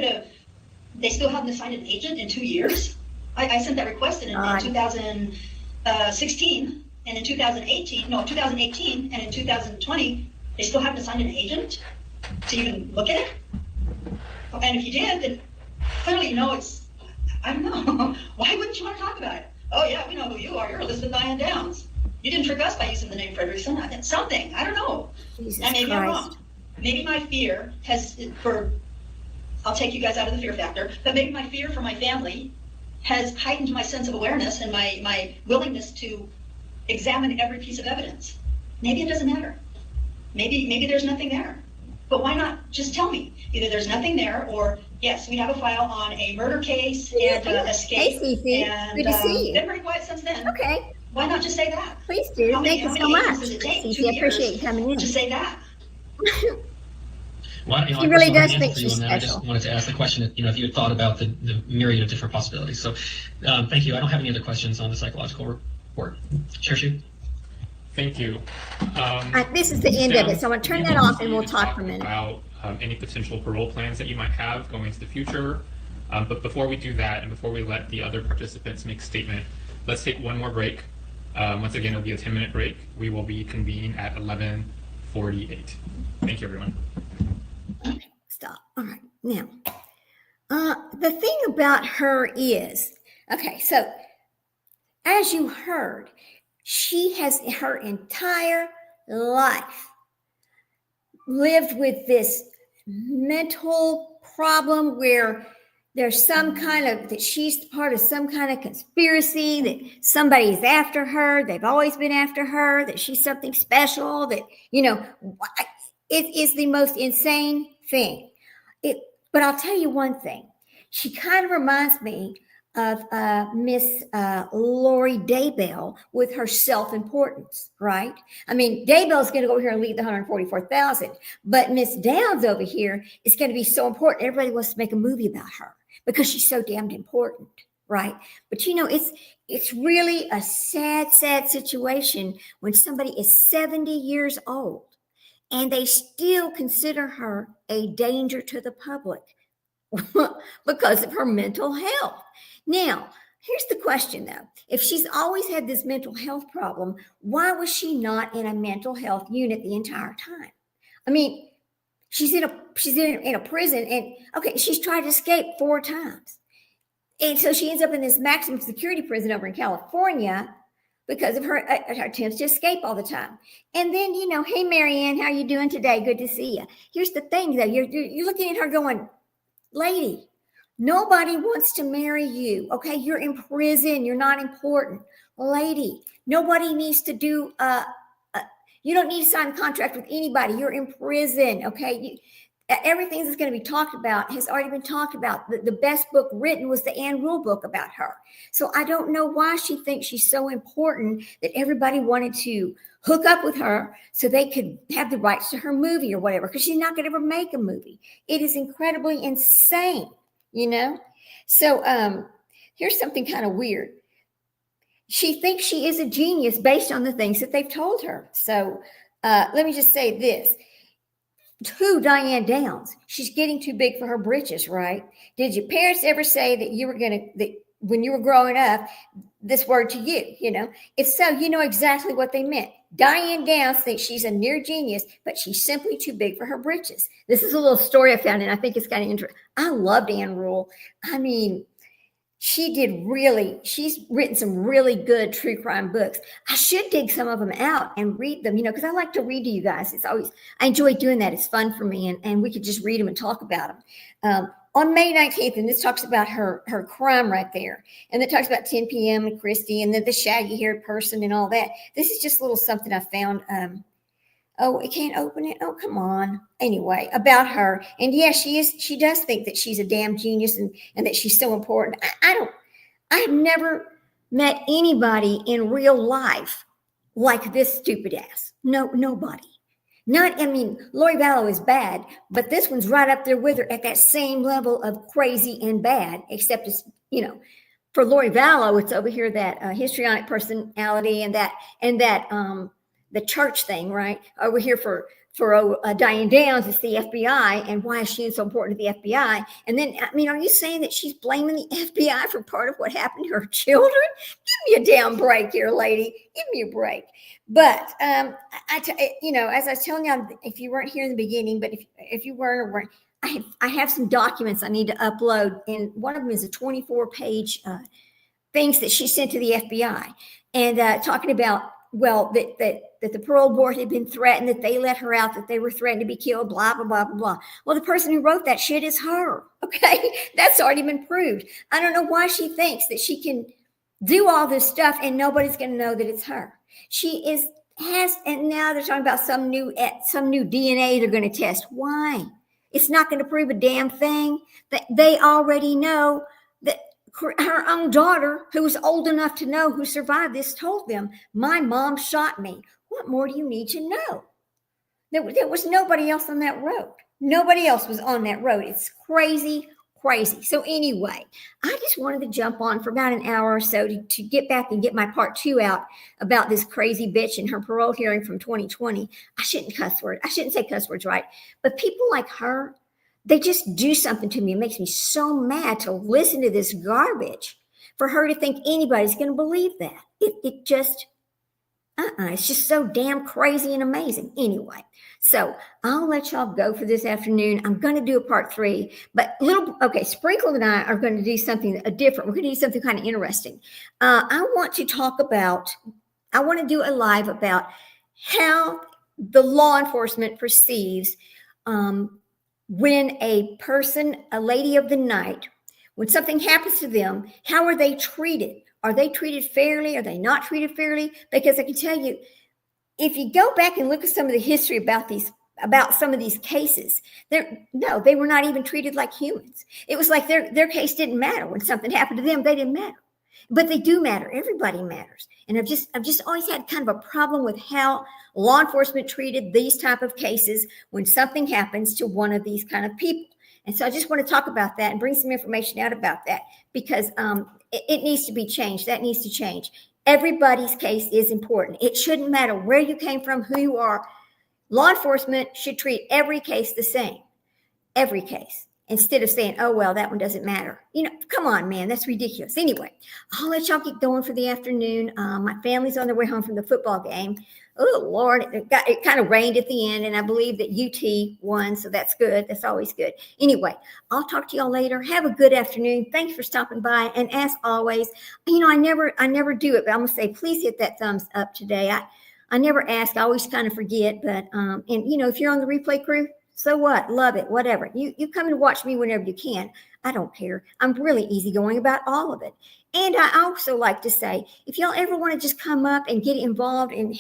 still haven't assigned an agent in 2 years. I sent that request in 2016 and in 2018 and in 2020, they still haven't assigned an agent to even look at it. And if you did, then clearly you know I don't know. Why wouldn't you want to talk about it? Oh yeah, we know who you are. You're Elizabeth Diane Downs. You didn't trick us by using the name Frederickson. Something, I don't know. Jesus And maybe Christ. I'm wrong. Maybe my fear I'll take you guys out of the fear factor, but maybe my fear for my family has heightened my sense of awareness and my willingness to examine every piece of evidence. Maybe it doesn't matter. Maybe there's nothing there. But why not just tell me? Either there's nothing there, or yes, we have a file on a murder case and escape. Hey, Cece. And Good to see you. been very quiet since then. Okay, Why not just say that? please do. Thank you so much. Cece, I appreciate you coming in. Just say that. Well, He really does think for you she's on that. I special. just wanted to ask the question, if you had thought about the myriad of different possibilities. So thank you. I don't have any other questions on the psychological report. Chair Shu? Thank you. This is the end of it, so I'm going to turn that off and we'll talk for a minute. About any potential parole plans that you might have going into the future. But before we do that, and before we let the other participants make a statement, let's take one more break. Once again, it'll be a 10-minute break. We will be convening at 11:48. Thank you, everyone. Okay, stop. All right. Now, the thing about her is, okay, so as you heard, she has her entire life lived with this mental problem where there's some kind of, that she's part of some kind of conspiracy, that somebody's after her, they've always been after her, that she's something special, that, it is the most insane thing. But I'll tell you one thing. She kind of reminds me of Miss Lori Daybell with her self-importance, right? I mean, Daybell's going to go over here and lead the 144,000, but Miss Downs over here is going to be so important. Everybody wants to make a movie about her because she's so damned important, right? But it's really a sad, sad situation when somebody is 70 years old and they still consider her a danger to the public because of her mental health. Now, here's the question, though. If she's always had this mental health problem, why was she not in a mental health unit the entire time? I mean, she's in a prison, and okay, she's tried to escape 4 times. And so she ends up in this maximum security prison over in California because of her attempts to escape all the time. And then, hey, Marianne, how you doing today? Good to see you. Here's the thing, though. You're looking at her going, lady, nobody wants to marry you. Okay, you're in prison. You're not important. Lady, nobody needs to do, you don't need to sign a contract with anybody. You're in prison. Okay, everything that's going to be talked about has already been talked about. The best book written was the Ann Rule book about her. So I don't know why she thinks she's so important that everybody wanted to hook up with her so they could have the rights to her movie or whatever, because she's not going to ever make a movie. It is incredibly insane, So here's something kind of weird. She thinks she is a genius based on the things that they've told her. So let me just say this. To Diane Downs, she's getting too big for her britches, right? Did your parents ever say that when you were growing up, this word to you, you know? If so, you know exactly what they meant. Diane Downs thinks she's a near genius, but she's simply too big for her britches. This is a little story I found, and I think it's kind of interesting. I loved Ann Rule. I mean, she's written some really good true crime books. I should dig some of them out and read them, you know, because I like to read to you guys. I enjoy doing that. It's fun for me, and we could just read them and talk about them. On May 19th, and this talks about her crime right there. And it talks about 10 p.m. and Christie and then the shaggy-haired person and all that. This is just a little something I found. Oh, it can't open it. Oh, come on. Anyway, about her. And yeah, she does think that she's a damn genius and that she's so important. I have never met anybody in real life like this stupid ass. Nobody. Lori Vallow is bad, but this one's right up there with her at that same level of crazy and bad, except it's, you know, for Lori Vallow, it's over here that histrionic personality and that the church thing, right? Over here for Diane Downs, it's the FBI, and why is she so important to the FBI? And then, I mean, are you saying that she's blaming the FBI for part of what happened to her children? Give me a damn break here, lady. Give me a break. But you know, as I was telling you, if you weren't here in the beginning, but if you weren't, I have some documents I need to upload, and one of them is a 24-page things that she sent to the FBI, and talking about, well, that the parole board had been threatened, that they let her out, that they were threatened to be killed, blah, blah, blah, blah, blah. Well, the person who wrote that shit is her, okay? That's already been proved. I don't know why she thinks that she can do all this stuff and nobody's going to know that it's her. And now they're talking about some new DNA they're going to test. Why? It's not going to prove a damn thing. That they already know that her own daughter, who was old enough to know, who survived this, told them, my mom shot me. What more do you need to know? There was nobody else on that road. Nobody else was on that road. It's crazy. So anyway, I just wanted to jump on for about an hour or so to get back and get my part 2 out about this crazy bitch and her parole hearing from 2020. I shouldn't say cuss words, right? But people like her, they just do something to me. It makes me so mad to listen to this garbage, for her to think anybody's going to believe that. It just, it's just so damn crazy and amazing. Anyway, so I'll let y'all go for this afternoon. I'm going to do a part 3, but Sprinkle and I are going to do something different. We're going to do something kind of interesting. I want to do a live about how the law enforcement perceives when a person, a lady of the night, when something happens to them, how are they treated? Are they treated fairly? Are they not treated fairly? Because I can tell you, if you go back and look at some of the history about some of these cases, they were not even treated like humans. It was like their case didn't matter. When something happened to them, they didn't matter. But they do matter. Everybody matters. And I've just always had kind of a problem with how law enforcement treated these type of cases when something happens to one of these kind of people. And so I just want to talk about that and bring some information out about that, because it needs to be changed. That needs to change. Everybody's case is important. It shouldn't matter where you came from, who you are. Law enforcement should treat every case the same. Every case. Instead of saying, oh, well, that one doesn't matter. You know, come on, man, that's ridiculous. Anyway, I'll let y'all get going for the afternoon. My family's on their way home from the football game. Oh, Lord, it kind of rained at the end, and I believe that UT won, so that's good. That's always good. Anyway, I'll talk to y'all later. Have a good afternoon. Thanks for stopping by. And as always, you know, I never do it, but I'm going to say, please hit that thumbs up today. I never ask. I always kind of forget, but, and, you know, if you're on the replay crew, so what? Love it. Whatever. You come and watch me whenever you can. I don't care. I'm really easygoing about all of it. And I also like to say, if y'all ever want to just come up and get involved and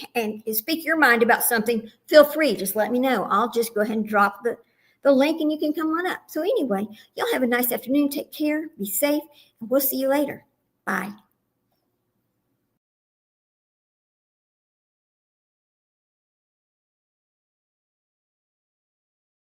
speak your mind about something, feel free. Just let me know. I'll just go ahead and drop the link and you can come on up. So anyway, y'all have a nice afternoon. Take care. Be safe. And we'll see you later. Bye.